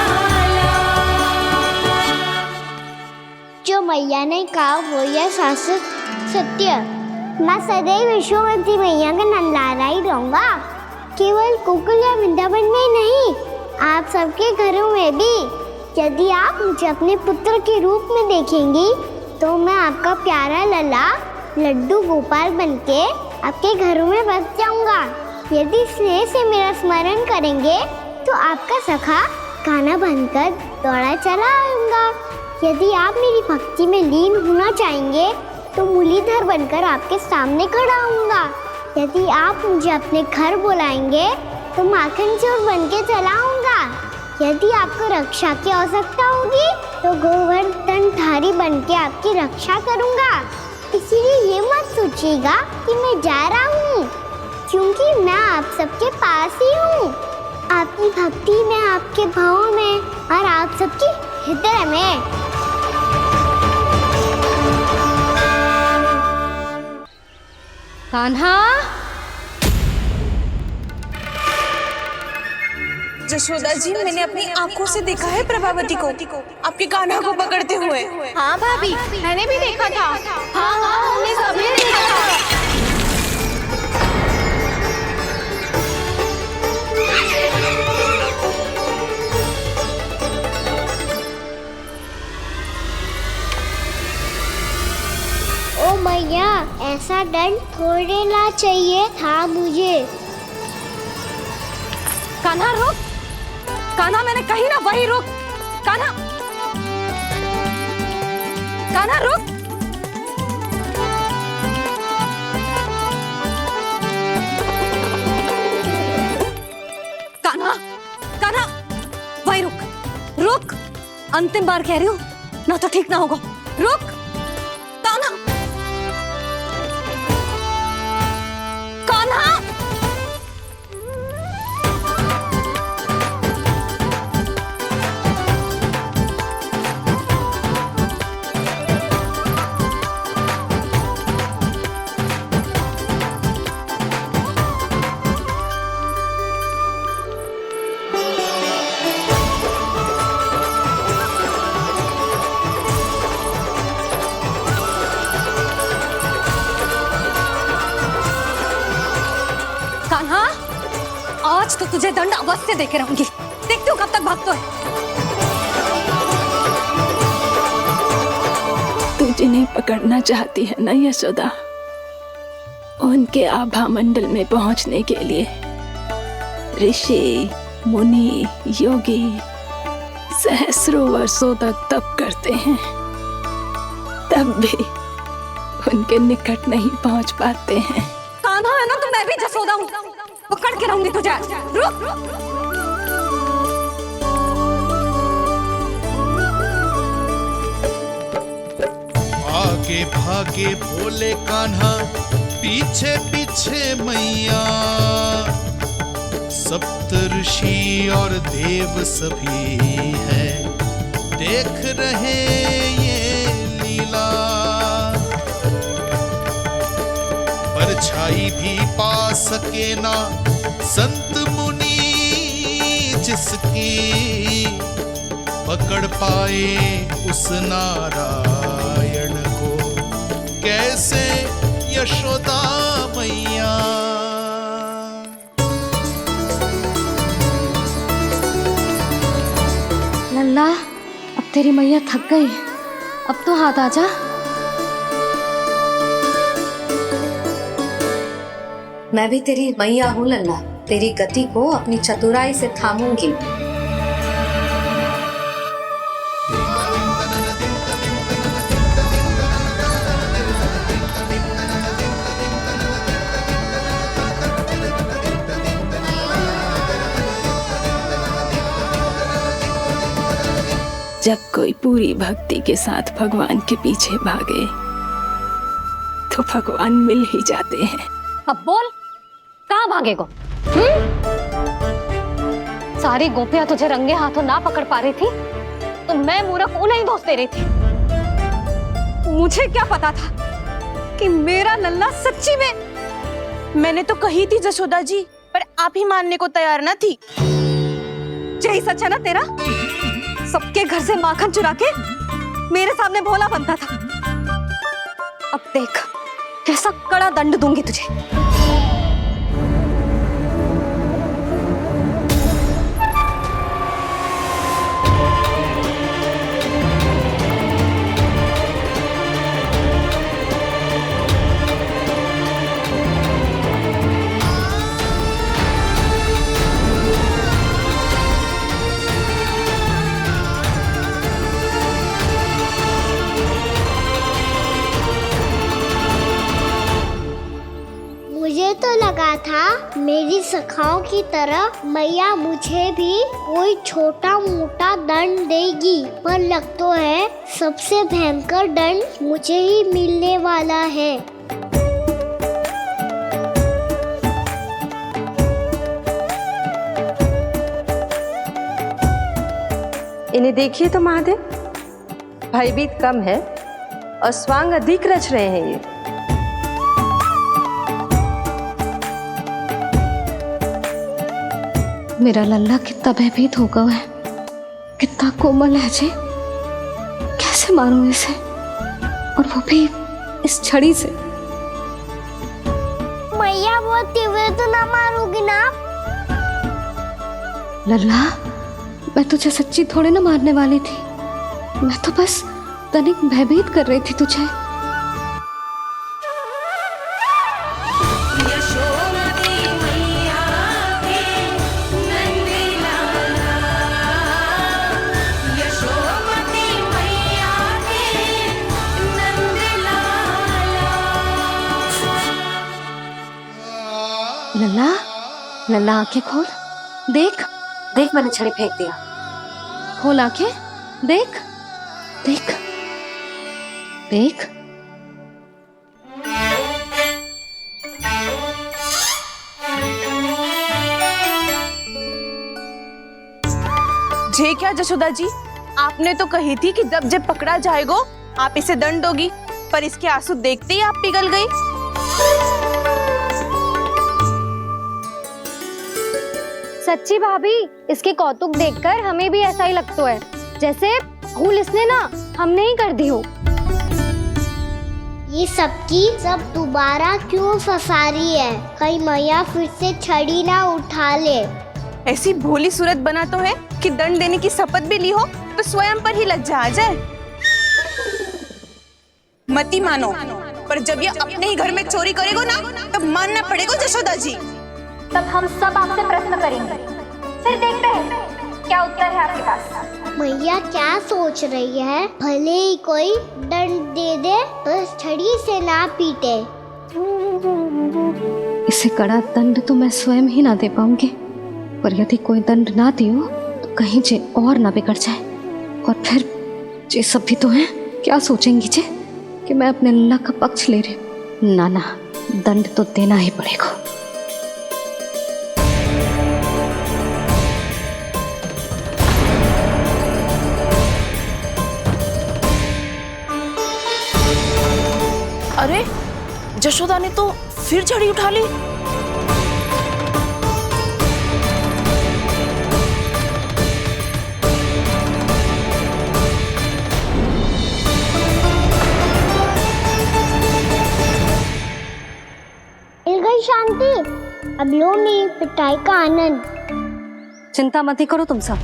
जो मैया ने कहा वो यह शाश्वत सत्य। मैं सदैव यशोमती मैया का नंदलाला ही रहूंगा। केवल गोकुल या वृंदावन में नहीं, आप सबके घरों में भी। यदि आप मुझे अपने पुत्र के रूप में देखेंगी तो मैं आपका प्यारा लल्ला लड्डू गोपाल बनके आपके घरों में बस जाऊंगा। यदि स्नेह से मेरा स्मरण करेंगे तो आपका सखा कान्हा बनकर दौड़ा चला आऊंगा। यदि आप मेरी भक्ति में लीन होना चाहेंगे तो मुरलीधर बनकर आपके सामने खड़ा होऊंगा। यदि आप मुझे अपने घर बुलाएंगे तो माखन चोर बनके चला आऊंगा। यदि आपको रक्षा की आवश्यकता होगी तो गोवर्धनधारी बनके आपकी रक्षा करूंगा। इसीलिए ये मत सोचिएगा कि मैं जा रहा हूँ, क्योंकि मैं आप सबके पास ही हूँ। आपकी भक्ति में, आपके भाव में और आप सबके हृदय में।
कान्हा,
यशोदा जी, मैंने अपनी आंखों से देखा है प्रभावती को आपके कान्हा को पकड़ते हुए।
हाँ भाभी, मैंने भी देखा था। हाँ हाँ, हमने सभी देखा था।
ओ मैया, ऐसा दंड थोड़े ना चाहिए था मुझे।
कान्हा रुक। कान्हा, मैंने कही ना वही रुक। कान्हा, कान्हा रुक। कान्हा, कान्हा, वही रुक। रुक, अंतिम बार कह रही हूँ, ना तो ठीक ना होगा। रुक कान्हा। कान्हा, तुझे दंड अवश्य देके रहूंगी। देखती हूँ कब तक भागता है।
तू जिन्हें पकड़ना चाहती है ना यशोदा, उनके आभा मंडल में पहुंचने के लिए ऋषि, मुनि, योगी सहस्रों वर्षों तक तप करते हैं, तब भी उनके निकट नहीं पहुंच पाते हैं।
कान्हा है ना तो मैं भी जसोदा हूँ, पकड़ के रहूंगी तुझे। रुक।
आगे भागे भोले कान्हा, पीछे पीछे मैया, सप्तऋषि और देव सभी है देख रहे ये लीला। परछाई भी पा सके ना संत मुनि जिसकी, पकड़ पाए उस नारायण को कैसे यशोदा मैया।
लल्ला, अब तेरी मैया थक गई, अब तो हाथ आजा। मैं भी तेरी मैया हूँ लल्ला, तेरी गति को अपनी चतुराई से थामूंगी।
जब कोई पूरी भक्ति के साथ भगवान के पीछे भागे तो भगवान मिल ही जाते हैं।
अब बोल, कहाँ भागेगा? सारी गोपियां तुझे रंगे हाथों ना पकड़ पा रही थी तो मैं मूर्ख उन्हें ही दोष दे रही थी। मुझे क्या पता था कि मेरा लल्ला सच्ची में।
मैंने तो कही थी जसोदा जी, पर आप ही मानने को तैयार न थी।
यही सच है ना तेरा? सबके घर से माखन चुरा के मेरे सामने भोला बनता था। अब देख कैसा कड़ा दंड दूंगी तुझे।
मुझे तो लगा था मेरी सखाओं की तरह मैया मुझे भी कोई छोटा मोटा दंड देगी, पर लग तो है सबसे भयंकर दंड मुझे ही मिलने वाला है।
इन्हें देखिए तो महादेव, भयभीत कम है और स्वांग अधिक रच रहे हैं ये।
मेरा लल्ला कितना भयभीत होगा है, कितना कोमल है जी। कैसे मारूं इसे, और वो भी इस छड़ी से।
मैया बहुत तीव्र तो ना मारोगी ना?
लल्ला, मैं तुझे सच्ची थोड़े ना मारने वाली थी, मैं तो बस तनिक भयभीत कर रही थी तुझे। लल्ला, लल्ला आंखें खोल, देख देख मैंने छड़ी फेंक दिया। खोल आंखें, देख देख देख।
जे क्या जसोदा जी, आपने तो कही थी कि जब जब पकड़ा जाएगा आप इसे दंड दोगी, पर इसके आंसू देखते ही आप पिघल गई।
सच्ची भाभी, इसके कौतुक देखकर हमें भी ऐसा ही लगता है जैसे भूल इसने ना हमने ही कर दी हो।
ये सबकी सब दोबारा क्यों फंसा रही है? कहीं मैया फिर से छड़ी ना उठा ले।
ऐसी भोली सूरत बना तो है कि दंड देने की शपथ भी ली हो तो स्वयं पर ही लज्जा आ जाए। मती मानो, पर जब ये अपने ही घर में चोरी करेगो ना तब मानना पड़ेगा जशोदा जी।
तब हम सब आपसे प्रश्न करेंगे, फिर देखते हैं क्या उत्तर है आपके पास।
मैया क्या सोच रही है? भले ही कोई दंड दे दे, बस छड़ी से ना पीटे।
इसे कड़ा दंड तो मैं स्वयं ही ना दे पाऊंगी, पर यदि कोई दंड ना दियो तो कहीं जे और ना बिगड़ जाए, और फिर जे सब भी तो हैं, क्या सोचेंगी जे कि मैं अपने अल्लाह का पक्ष ले रही। ना ना, दंड तो देना ही पड़ेगा।
अरे जशोदा ने तो फिर छड़ी उठा ली।
मिल गई शांति, अब लो मेरी पिटाई का आनंद।
चिंता मत ही करो तुम सब,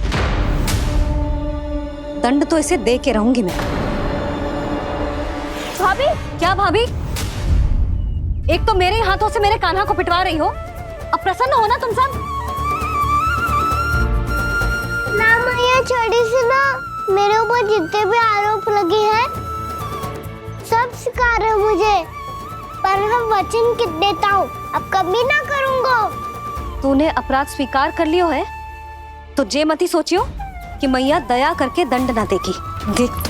दंड तो इसे दे के रहूंगी मैं। भाभी, क्या भाभी? एक तो मेरे हाथों से मेरे कान्हा को पिटवा रही हो, अब प्रसन्न हो ना तुम सब?
ना मैया, छड़ी से ना मेरे ऊपर जितने भी आरोप लगे हैं सब स्वीकार है मुझे, पर मैं वचन कित देता हूँ अब कभी ना करूँगा।
तूने अपराध स्वीकार कर लियो है तो जे मती सोचियो कि मैया दया करके दंड ना देगी। देख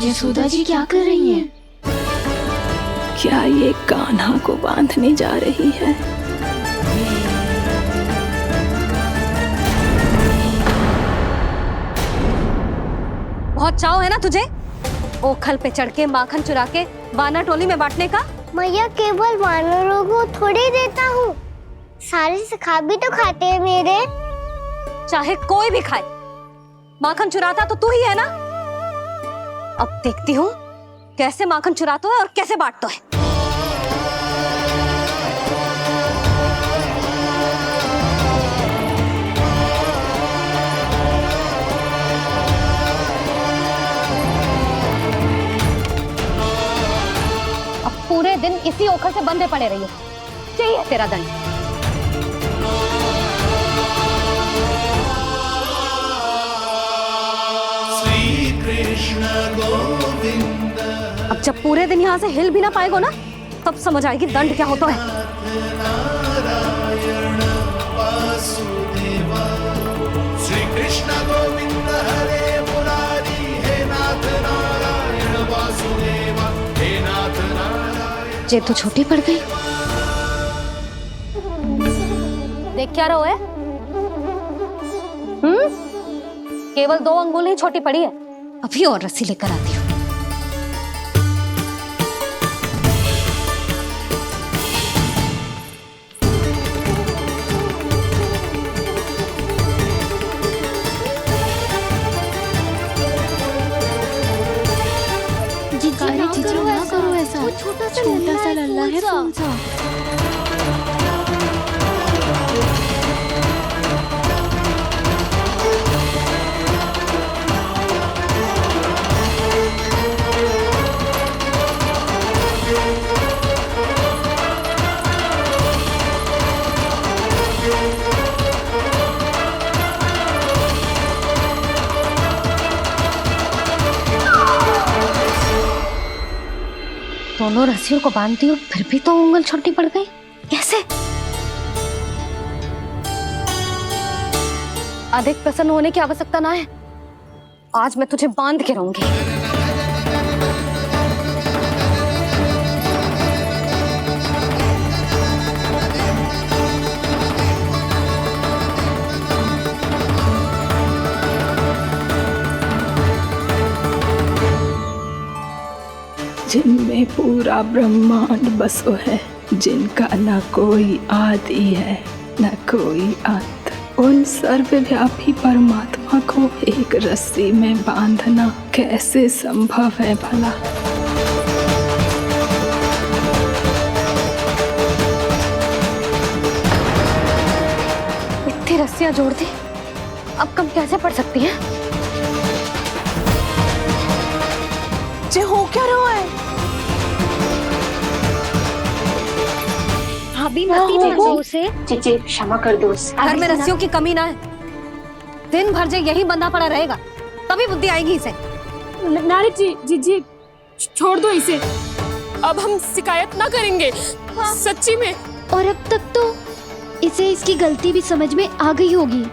यशोदा जी क्या कर रही हैं? क्या ये कान्हा को बांधने जा रही है?
बहुत चाव है ना तुझे ओखल पे चढ़ के माखन चुरा के वानर टोली में बांटने का?
मैया, केवल वानरों को थोड़ी देता हूँ, सारे सखा भी तो खाते हैं मेरे।
चाहे कोई भी खाए, माखन चुराता तो तू ही है ना। अब देखती हूँ कैसे माखन चुराता है और कैसे बांटता है। अब पूरे दिन इसी ओखल से बंधे पड़े रहिए, चाहिए तेरा दंड। अब जब पूरे दिन यहाँ से हिल भी ना पाएगो ना, तब समझ आएगी दंड क्या होता है।
श्री कृष्ण गोविंद हरे मुरारी, हे नाथ नारायण वासुदेव, हे नाथ नारायण।
जे तो छोटी पड़ गई। देख क्या रहो है? केवल 2 अंगुल ही छोटी पड़ी है, अभी और रस्सी लेकर आती हूँ।
ना करो ऐसा, छोटा सा लल्ला है फूल सा।
दोनों रस्सियों को बांधती हूँ, फिर भी तो उंगल छोटी पड़ गई। कैसे? अधिक प्रसन्न होने की आवश्यकता ना है, आज मैं तुझे बांध के रहूंगी।
जिनमें पूरा ब्रह्मांड बसो है, जिनका न कोई आदि है न कोई अंत, उन सर्वव्यापी परमात्मा को एक रस्सी में बांधना कैसे संभव है भला?
इतनी रस्सियां जोड़ दी, अब कम कैसे पड़ सकती हैं?
जे हो क्या रहा है?
भाभी मती बांधो उसे।
जी क्षमा कर दो उसे।
घर में रस्सियों की कमी ना है। दिन भर जे यही बंधा पड़ा रहेगा, तभी बुद्धि आएगी इसे।
नारी जी छोड़ दो इसे। अब हम शिकायत ना करेंगे। सच्ची में।
और अब तक तो इसे इसकी गलती भी समझ में आ गई होगी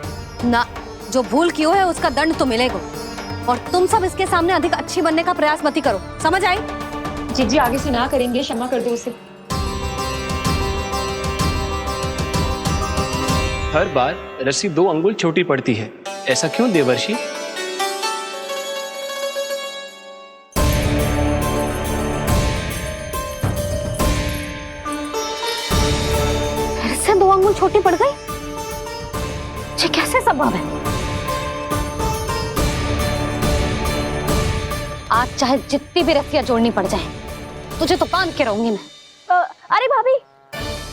ना। जो भूल किया है उसका दंड तो मिलेगा। और तुम सब इसके सामने अधिक अच्छी बनने का प्रयास मत करो, समझ आई?
जी आगे से ना करेंगे, क्षमा कर दो उसे।
हर बार रस्सी 2 अंगुल छोटी पड़ती है, ऐसा क्यों देवर्षि?
फिर से 2 अंगुल छोटी पड़ गई? ये कैसे संभव है? आज चाहे जितनी भी रस्सियां जोड़नी पड़ जाए, तुझे तो बांध के रहूंगी मैं।
अरे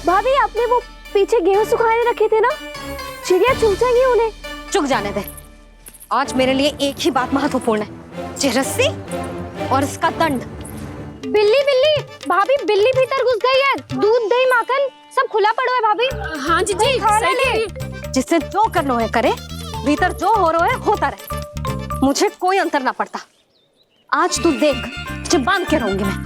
भाभी आपने वो पीछे गेहूं सुखाने रखे थे ना, चिड़िया चुग जाएंगी उन्हें।
चुग जाने दे। आज मेरे लिए एक ही बात महत्वपूर्ण है, ये रस्सी और इसका दंड।
बिल्ली भाभी, बिल्ली भीतर घुस गई है। दूध दही माखन सब खुला पड़ा है भाभी।
हाँ जी सही कह रही है।
जिससे जो करना है करे, भीतर जो हो रहा है होता रहे, मुझे कोई अंतर ना पड़ता। आज तू देख, तुझे बांध के रहूंगी मैं।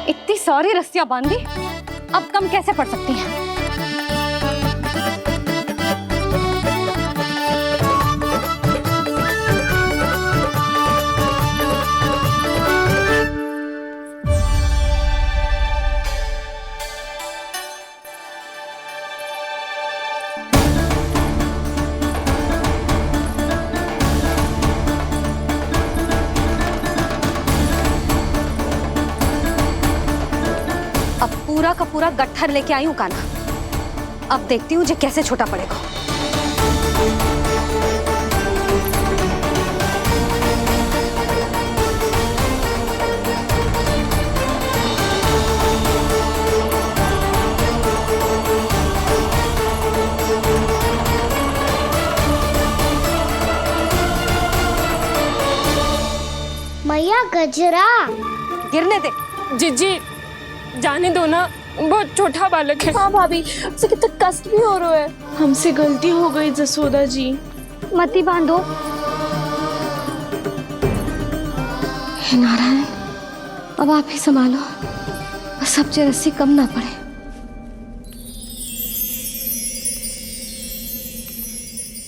इतनी सारी रस्सियां बांधी, अब कम कैसे पड़ सकती हैं? पूरा का पूरा गट्ठर लेके आई हूँ कान्हा। अब देखती हूँ जे कैसे छोटा पड़ेगा।
मैया गजरा
गिरने दे।
जी जाने दो ना, बहुत छोटा बालक है।
हाँ भाभी, उसे कितना कष्ट भी हो रहा है। हमसे गलती हो गई जसोदा जी।
मती बांधो।
हे नारायण, अब आप ही संभालो, बस अब जे रस्सी कम ना पड़े।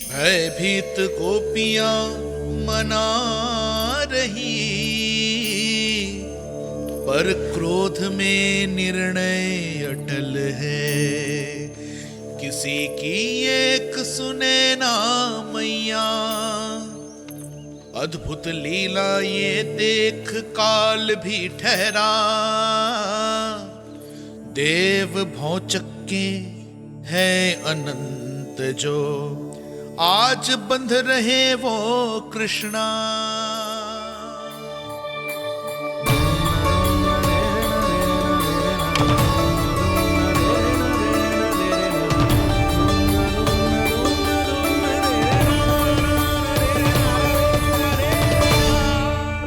भयभीत गोपियां मना रही, पर क्रोध में निर्णय अटल है। किसी की एक सुने ना मैया, अद्भुत लीला ये देख काल भी ठहरा। देव भौचक्के है अनंत जो, आज बंध रहे वो कृष्णा।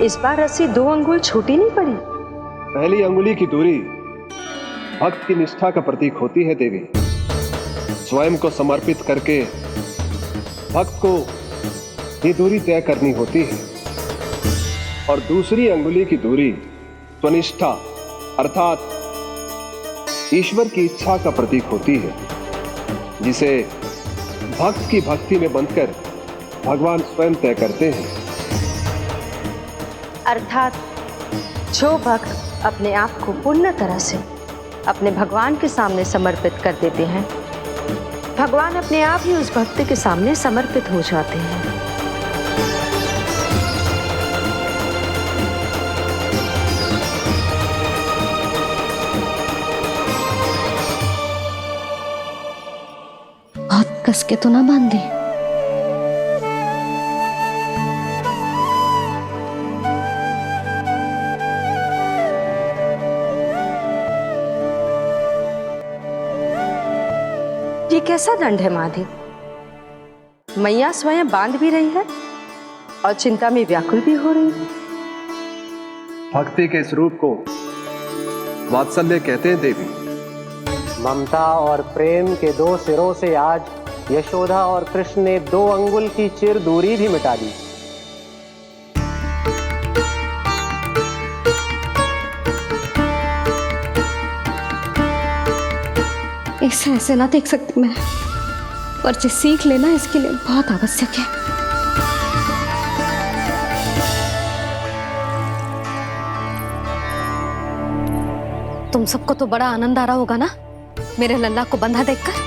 इस बार रस्सी 2 अंगुल छोटी नहीं पड़ी।
पहली अंगुली की दूरी भक्त की निष्ठा का प्रतीक होती है देवी। स्वयं को समर्पित करके भक्त को ये दूरी तय करनी होती है। और दूसरी अंगुली की दूरी स्वनिष्ठा अर्थात ईश्वर की इच्छा का प्रतीक होती है, जिसे भक्त की भक्ति में बंधकर भगवान स्वयं तय करते हैं।
अर्थात जो भक्त अपने आप को पूर्ण तरह से अपने भगवान के सामने समर्पित कर देते हैं, भगवान अपने आप ही उस भक्त के सामने समर्पित हो जाते हैं।
कस के तो ना बांध दी।
ये कैसा दंड है माधे? मैया स्वयं बांध भी रही है और चिंता में व्याकुल भी हो रही है।
भक्ति के इस रूप को वात्सल्य कहते हैं देवी।
ममता और प्रेम के दो सिरों से आज यशोदा और कृष्ण ने 2 अंगुल की चिर दूरी भी मिटा दी।
इसे ऐसे ना देख सकती मैं, पर जो सीख लेना इसके लिए बहुत आवश्यक है। तुम सबको तो बड़ा आनंद आ रहा होगा ना मेरे लल्ला को बंधा देखकर।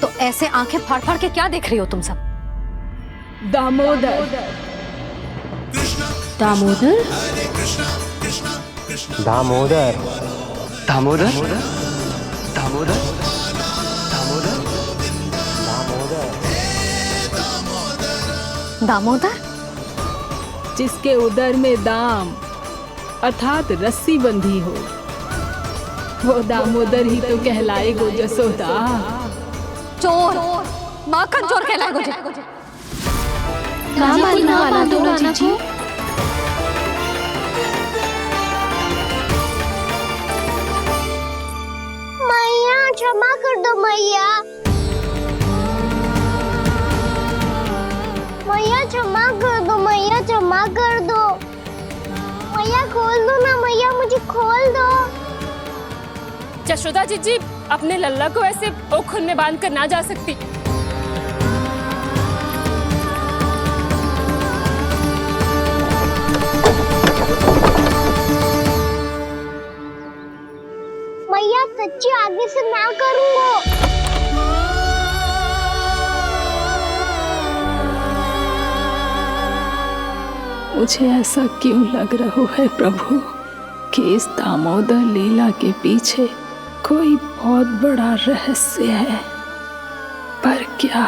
तो ऐसे आंखें फाड़ फाड़ के क्या देख रही हो तुम सब?
दामोदर दामोदर
दामोदर
दामोदर दामोदर
दामोदर,
जिसके उदर में दाम अर्थात रस्सी बंधी हो, वो दामोदर ही तो कहलाएगो जसोदा।
चोर, माखन चोर कहलाएगो जी।
कहाँ मारना वाला तो राना को?
मैया क्षमा कर दो मैया। मैया क्षमा कर दो, मैया क्षमा कर दो। मैया खोल दो ना मैया, मुझे खोल दो।
जशोदा जीजी अपने लल्ला को ऐसे ओखुन में बांध कर ना जा सकती।
मैया सच्ची आगे से ना करूंगा।
मुझे ऐसा क्यों लग रहा है प्रभु कि इस दामोदर लीला के पीछे कोई बहुत बड़ा रहस्य है, पर क्या?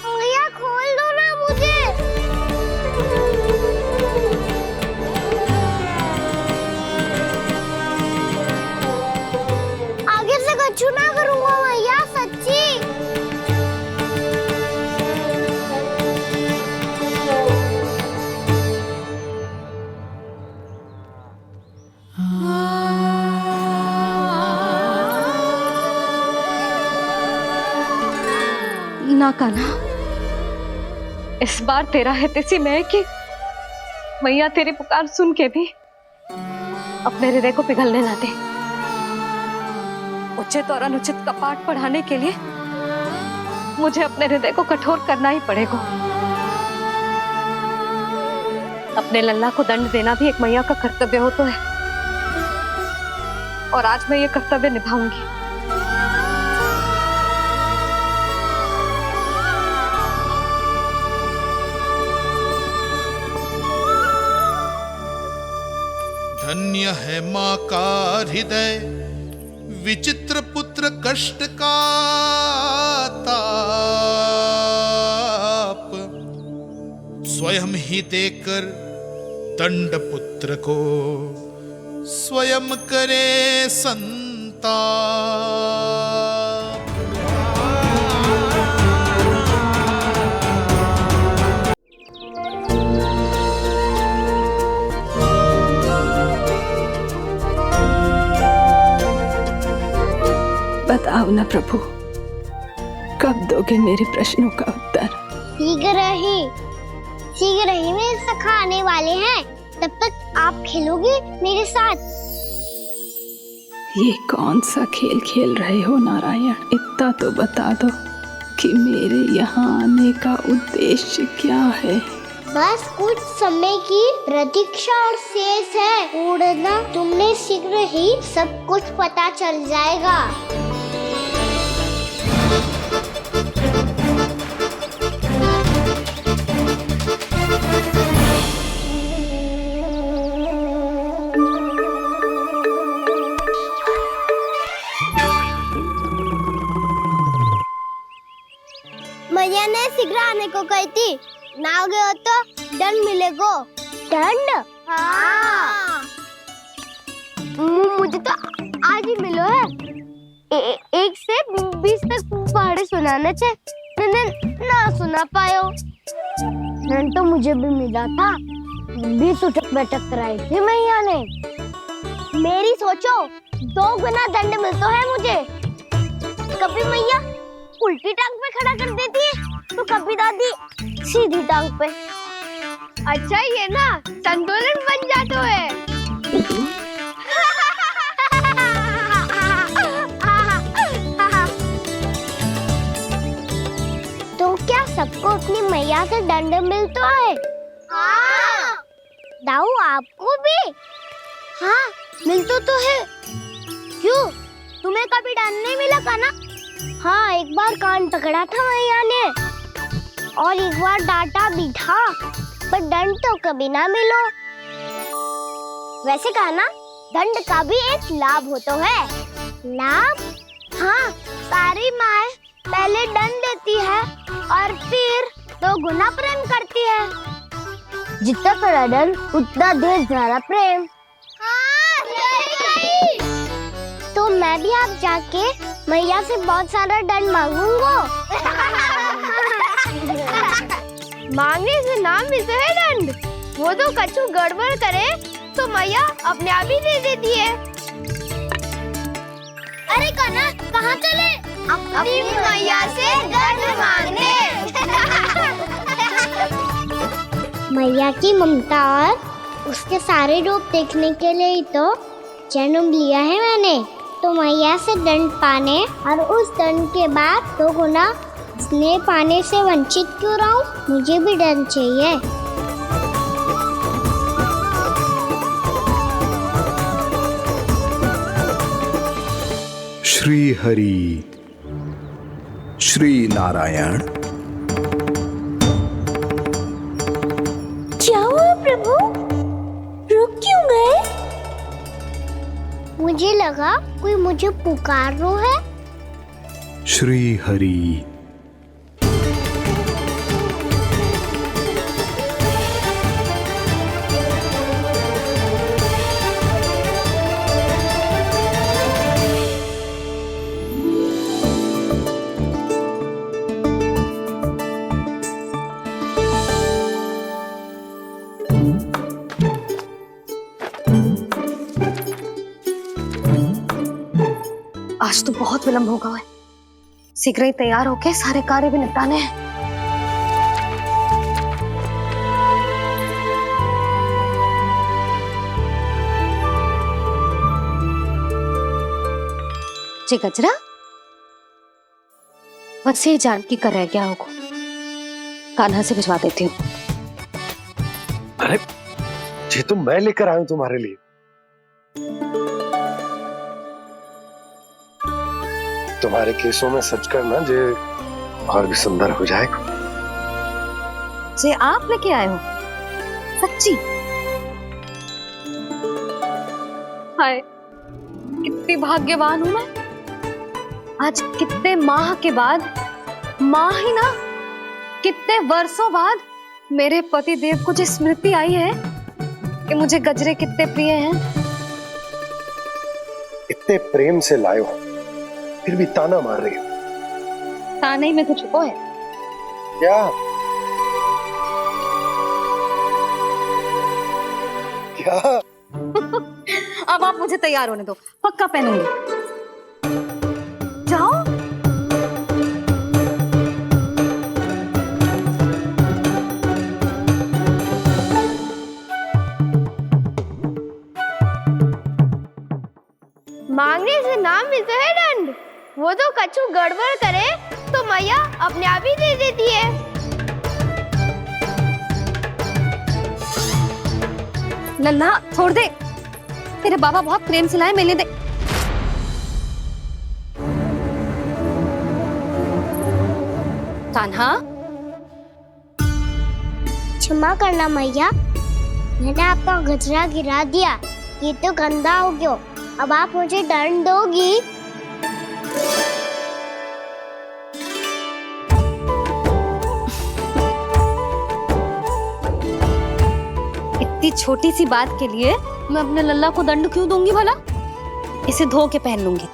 मैया खोल दो ना मुझे। आगे से कछु ना करूंगा मैया, सच्ची।
ना कान्हा, इस बार तेरा है तेसी में कि मैया तेरी पुकार सुन के भी अपने हृदय को पिघलने ना दे। उचित और अनुचित का पाठ पढ़ाने के लिए मुझे अपने हृदय को कठोर करना ही पड़ेगा। अपने लल्ला को दंड देना भी एक मैया का कर्तव्य हो तो है, और आज मैं ये कर्तव्य निभाऊंगी।
धन्य है माँ का हृदय, विचित्र पुत्र कष्ट का ताप स्वयं ही देकर दंड पुत्र को स्वयं करे संताप।
बताओ ना प्रभु, कब दोगे मेरे प्रश्नों का उत्तर?
शीघ्र ही मेरे सखा आने वाले हैं, तब तक आप खेलोगे मेरे साथ।
ये कौन सा खेल खेल रहे हो नारायण? इतना तो बता दो कि मेरे यहाँ आने का उद्देश्य क्या है?
बस कुछ समय की प्रतीक्षा और शेष है। उड़ना तुमने शीघ्र ही सब कुछ पता चल जाएगा। आने को कही थी, ना गए हो तो दंड मिलेगा। दंड? हाँ। मुझे तो आज ही मिलो है। 1 से 20 तक पहाड़े सुनाने थे, मैंने ना सुना पायो। दंड तो मुझे भी मिला था, 20 उठक बैठक कराई थी मैया ने। मेरी सोचो 2 गुना दंड मिलता है मुझे। कभी मैया उल्टी टांग पे खड़ा कर देती है, तो कभी दादी सीधी टांग पे। अच्छा ये ना संतुलन बन जाता है। तो क्या सबको अपनी मैया से दंड मिलता है? हाँ। दाऊ आपको भी? हाँ मिलता तो है। क्यों, तुम्हें कभी दंड नहीं मिला का ना? हाँ, एक बार कान पकड़ा था मैया ने और एक बार डांटा भी था, पर दंड तो कभी ना मिलो। वैसे कहा ना, दंड का भी एक लाभ होता है। लाभ? हाँ, सारी माँ पहले दंड देती है और फिर 2 गुना प्रेम करती है। जितना बड़ा दंड उतना ढेर सारा प्रेम। हाँ, सही कही। तो मैं भी आप जाके मैया से बहुत सारा दंड मांगूंगा। मांगने से ना मिलता है दंड, वो तो कछु गड़बड़ करे तो मैया अपने आप ही दे देती है। अरे कना, कहाँ चले? अपनी मैया से दंड मांगने। मैया की ममता और उसके सारे रूप देखने के लिए ही तो जन्म लिया है मैंने। तो मैया से दंड पाने और उस दंड के बाद 2 गुना स्नेह पाने से वंचित क्यों रहूं? मुझे भी दंड चाहिए।
श्री हरि, श्री नारायण।
क्या हुआ प्रभु? रुक क्यों गए? मुझे लगा कोई मुझे पुकार रहा है।
श्री हरि।
आज तो बहुत विलंब होगा है। शीघ्र ही तैयार होके सारे कार्य भी निपटाने हैं। जी गजरा, बस ये जान की कर रह गया होगा, कान्हा से भिजवा देती हूँ।
अरे ये तो मैं लेकर आया हूं तुम्हारे लिए। तुम्हारे केसों में सच करना जे और भी सुंदर हो जाएगा।
जे आप लेके आए हो? सच्ची? हाय, कितनी भाग्यवान हूं मैं। आज कितने माह के बाद, माह ही ना, कितने वर्षों बाद मेरे पति देव को जो स्मृति आई है कि मुझे गजरे कितने प्रिय हैं।
इतने प्रेम से लाए हो, फिर भी ताना मार रही हो।
ताने में कुछ छुपो है
क्या? क्या?
अब आप मुझे तैयार होने दो, पक्का पहनूंगी। जाओ।
मांगने से ना मिलता है दंड, वो तो कछु गड़बड़ करे तो मैया अपने आप ही दे देती है।
नन्हा छोड़ दे, तेरे बाबा बहुत प्रेम से लाए, मिलने दे। कान्हा,
क्षमा करना मैया, मैंने आपका गजरा गिरा दिया, ये तो गंदा हो गया। अब आप मुझे दंड दोगी?
छोटी सी बात के लिए मैं अपने लल्ला को दंड क्यों दूंगी भला? इसे धो के पहन लूंगी।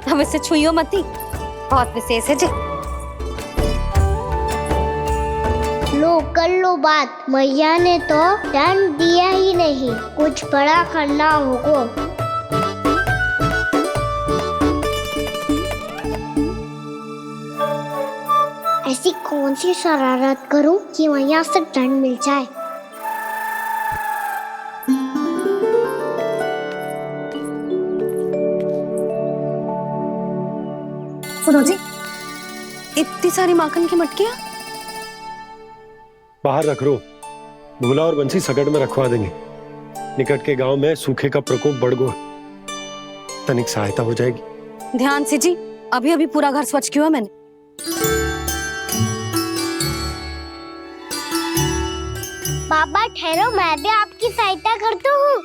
हम इसे छुइयो मती, बहुत विशेष है जी।
लो कर लो बात, मैया ने तो दंड दिया ही नहीं, कुछ बड़ा करना होगा। ऐसी कौन सी शरारत करूं कि मैया से दंड मिल जाए?
सुनो जी, इतनी सारी माखन की मटकियां
बाहर रख रो, भूला और बंसी सगड़ में रखवा देंगे। निकट के गांव में सूखे का प्रकोप बढ़ गया, तनिक सहायता हो जाएगी।
ध्यान से जी, अभी अभी पूरा घर स्वच्छ किया मैंने।
पापा ठहरो, मैं भी आपकी सहायता करता हूँ।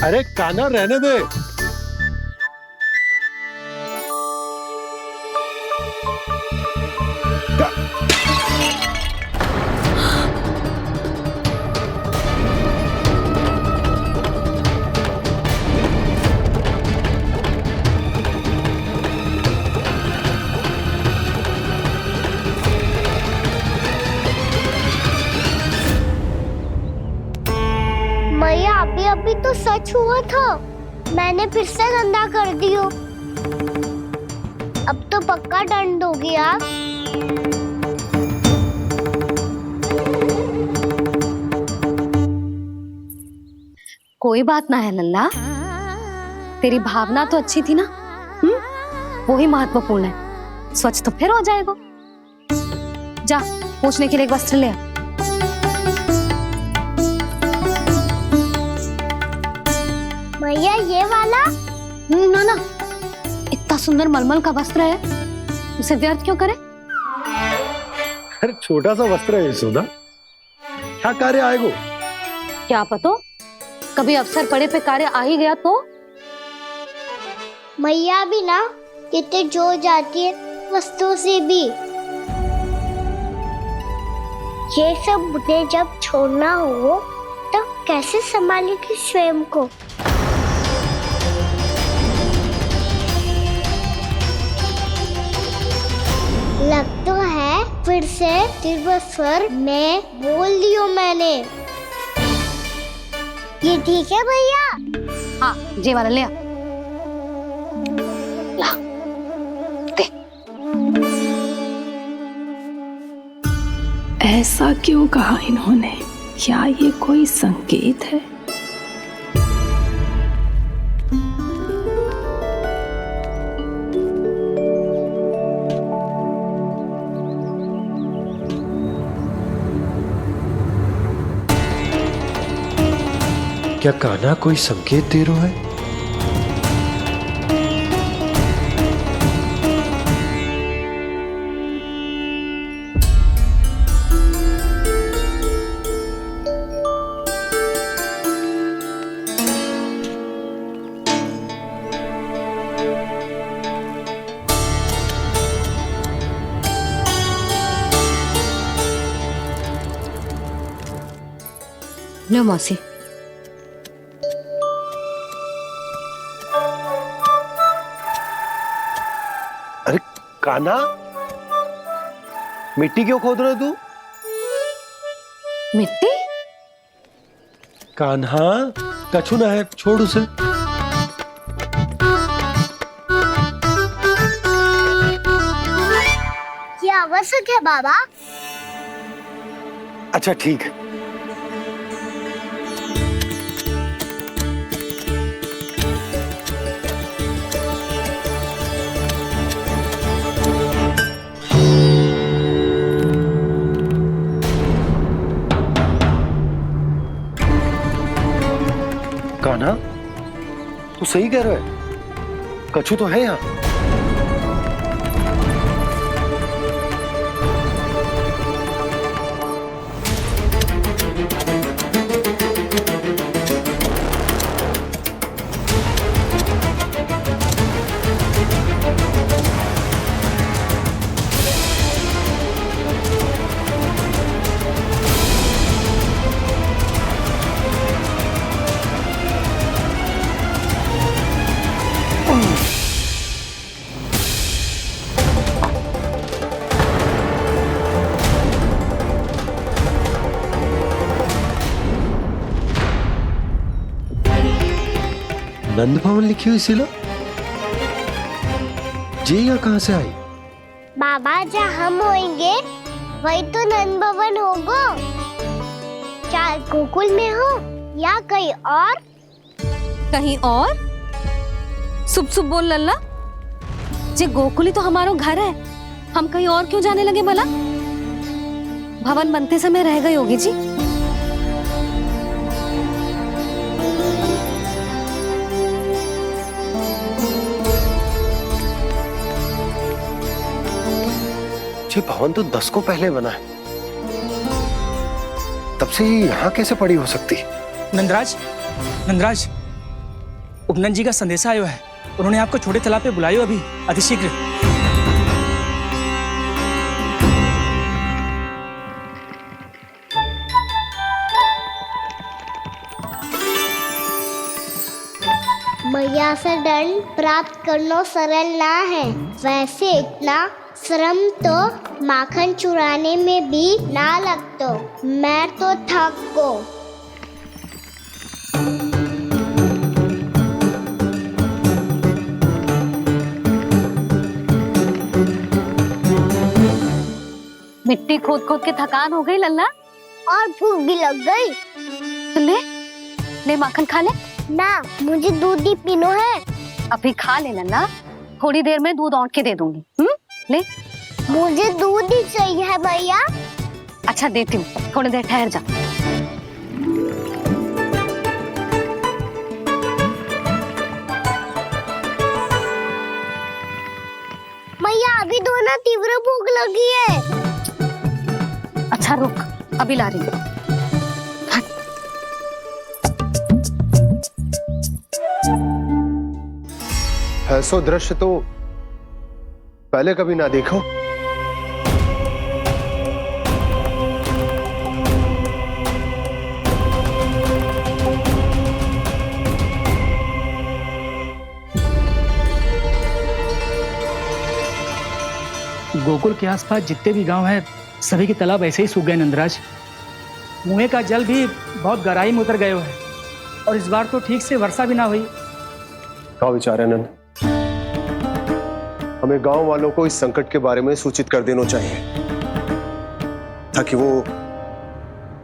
अरे कान्हा रहने दे।
मैया अभी अभी तो सच हुआ था, मैंने फिर से गंदा कर दियो। अब तो पक्का दंड दोगी आप।
कोई बात ना है लल्ला, तेरी भावना तो अच्छी थी ना, वही महत्वपूर्ण है। स्वच्छ तो फिर हो जाएगा। जा पूछने के लिए एक वस्त्र ले आ।
भैया ये वाला?
ना ना, इतना सुंदर मलमल का वस्त्र है, उसे व्यर्थ क्यों करे?
अरे छोटा सा वस्त्र है यशोदा, क्या कार्य आएगा?
क्या पता, कभी अवसर पड़े पे कार्य आ ही गया तो।
मैया भी ना कितने जो जाती है वस्तुओं से भी। ये सब मुझे जब छोड़ना हो तो कैसे संभालेगी स्वयं को? लग तो है फिर से तिरस्वर में बोल दियो मैंने। ये ठीक है भैया?
हाँ, ये वाला ले आ। ला, दे।
ऐसा क्यों कहा इन्होंने? क्या ये कोई संकेत है?
क्या कान्हा कोई संकेत दे रहा है?
लो मौसी।
अरे कान्हा, मिट्टी क्यों खोद रहे तू?
मिट्टी?
कान्हा, कछु ना है, छोड़ उसे।
ये आवश्यक है बाबा।
अच्छा ठीक है। कान्हा, तू सही कह रहा है, कछु तो है यहाँ। नंद भवन लिखी हुई सिला जी यहाँ कहाँ से आई?
बाबा जहाँ हम होंगे वही तो नंद भवन होगा। चाहे गोकुल में हो या कहीं और।
कहीं और? सुब सुब बोल लल्ला। जे गोकुली तो हमारा घर है, हम कहीं और क्यों जाने लगे भला? भवन बनते समय रह गई होगी जी।
ये भवन तो 10 को पहले बना है, तब से ही यहाँ कैसे पड़ी हो सकती?
नंदराज, नंदराज, उपनंद जी का संदेशा आयो है। उन्होंने आपको छोटे तालाब पे बुलायो अभी अतिशीघ्र।
मैया से दंड प्राप्त करना सरल ना है। वैसे इतना श्रम तो माखन चुराने में भी ना लगतो। मैं तो थक को।
मिट्टी खोद खोद के थकान हो गई लल्ला,
और भूख भी लग गई।
तो ले माखन खा ले।
ना, मुझे दूध ही पीनो है।
अभी खा ले लल्ला, थोड़ी देर में दूध औंट के दे दूंगी। ले।
मुझे दूध ही चाहिए है भैया।
अच्छा देती हूँ, थोड़ी देर ठहर जा।
मैया अभी दोनों तीव्र भूख लगी है।
अच्छा रुक, अभी ला रही हूँ।
ऐसा दृश्य तो पहले कभी ना देखो।
गोकुल के आसपास जितने भी गांव हैं, सभी के तालाब ऐसे ही सूख गए नंदराज। कुएं का जल भी बहुत गहराई में उतर गए है, और इस बार तो ठीक से वर्षा भी ना हुई।
क्या विचार है नंद? हमें गांव वालों को इस संकट के बारे में सूचित कर देना चाहिए, ताकि वो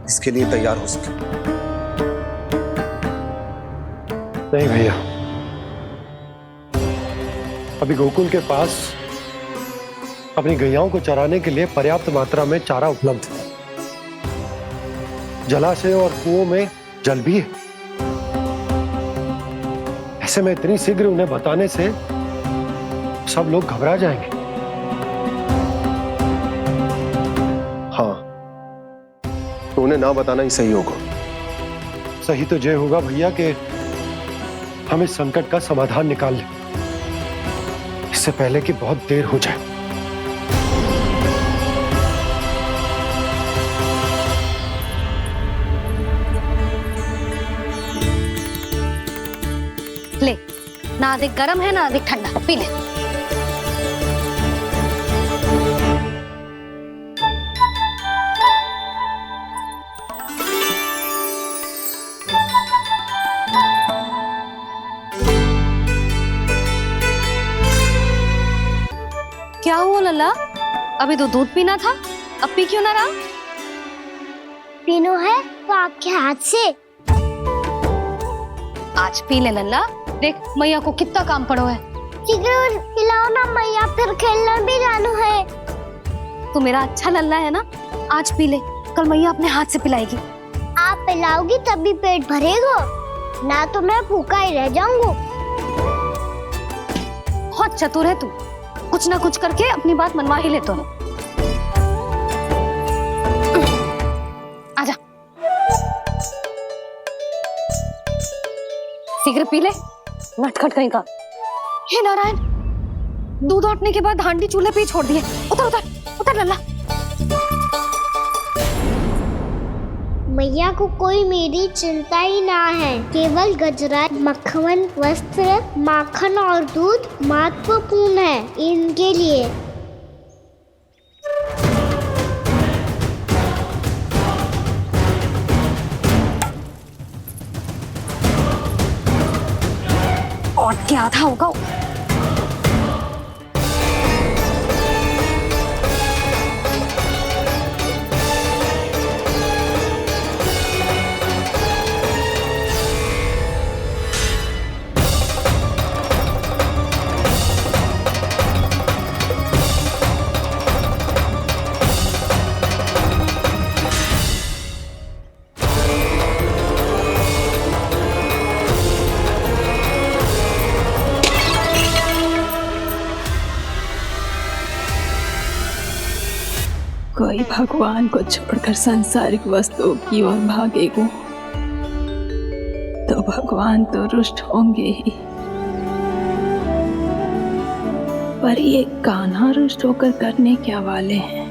इसके लिए तैयार हो सके।
नहीं भैया, अभी गोकुल के पास अपनी गैयाओं को चराने के लिए पर्याप्त मात्रा में चारा उपलब्ध है। जलाशय और कुओं में जल भी है। ऐसे में इतनी शीघ्र उन्हें बताने से सब लोग घबरा जाएंगे।
हाँ, तो उन्हें ना बताना ही सही होगा।
सही तो यह होगा भैया कि हम इस संकट का समाधान निकाल लें, इससे पहले कि बहुत देर हो जाए।
ले, ना अधिक गर्म है ना अधिक ठंडा, पी ले। क्या हुआ लल्ला? अभी तो दूध पीना था, अब पी क्यों ना रहा?
पीनो है तो आपके हाथ से।
आज पी ले लल्ला, देख मैया को कितना काम पड़ो है।
शीघ्र पिलाओ ना मैया, फिर खेलना भी जानो है।
तू मेरा अच्छा लल्ला है ना, आज पी ले, कल मैया अपने हाथ से पिलाएगी।
आप पिलाओगी तभी पेट भरेगा, ना तो मैं भूखा ही रह जाऊंगा।
बहुत चतुर है तू, कुछ ना कुछ करके अपनी बात मनवा ही लेता है। आजा, शीघ्र पी ले, नटखट कहीं का। हे नारायण, दूध औटने के बाद हांडी चूल्हे पे ही छोड़ दिए। उतर उतर उतर लल्ला।
मैया को कोई मेरी चिंता ही ना है। केवल गजरा, मक्खन, वस्त्र, माखन और दूध महत्वपूर्ण है इनके लिए।
के आधा होगा।
कोई भगवान को छोड़कर सांसारिक वस्तुओं की ओर भागेगा तो भगवान तो रुष्ट होंगे ही, पर ये कान्हा रुष्ट होकर करने क्या वाले हैं?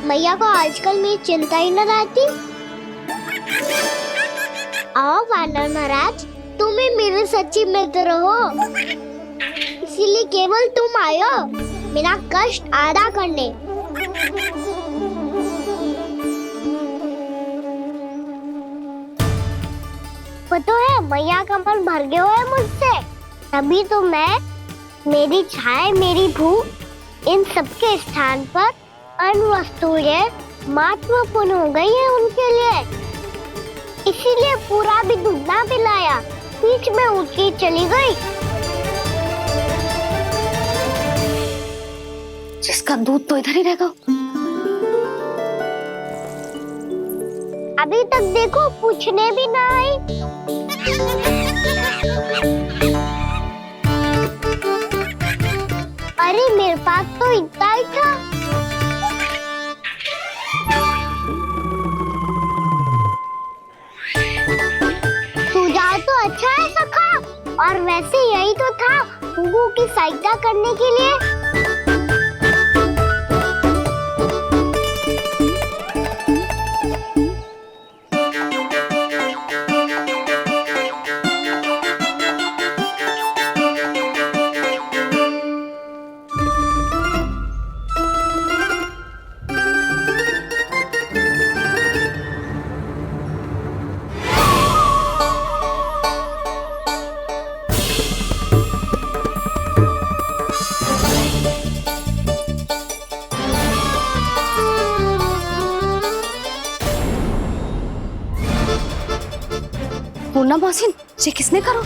मैया को आजकल मेरी चिंता ही न रहती। आओ वानर महाराज, तुम ही मेरे सच्ची मित्र हो, इसीलिए केवल तुम आयो मेरा कष्ट आधा करने। पता है मैया का मन भर गया है मुझसे, तभी तो मैं, मेरी छाया, मेरी भूख, इन सबके स्थान पर अन्य वस्तुएं महत्वपूर्ण हो गई है उनके लिए, इसीलिए पूरा भी दूध ना पिलाया, बीच में उठ के चली गई।
जिसका दूध तो इधर ही रहेगा।
अभी तक देखो पूछने भी ना आई। अरे मेरे पास तो इतना ही था। सुझाव तो अच्छा है सखा, और वैसे यही तो था गुगु की सहायता करने के लिए।
पूर्णा मौसी, ये किसने करो?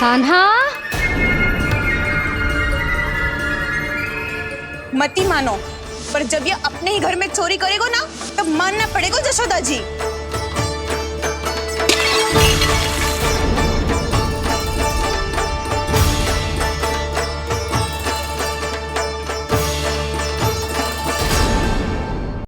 कान्हा,
मत ही मानो, पर जब ये अपने ही घर में चोरी करेगा ना, तब मानना पड़ेगा जशोदा जी।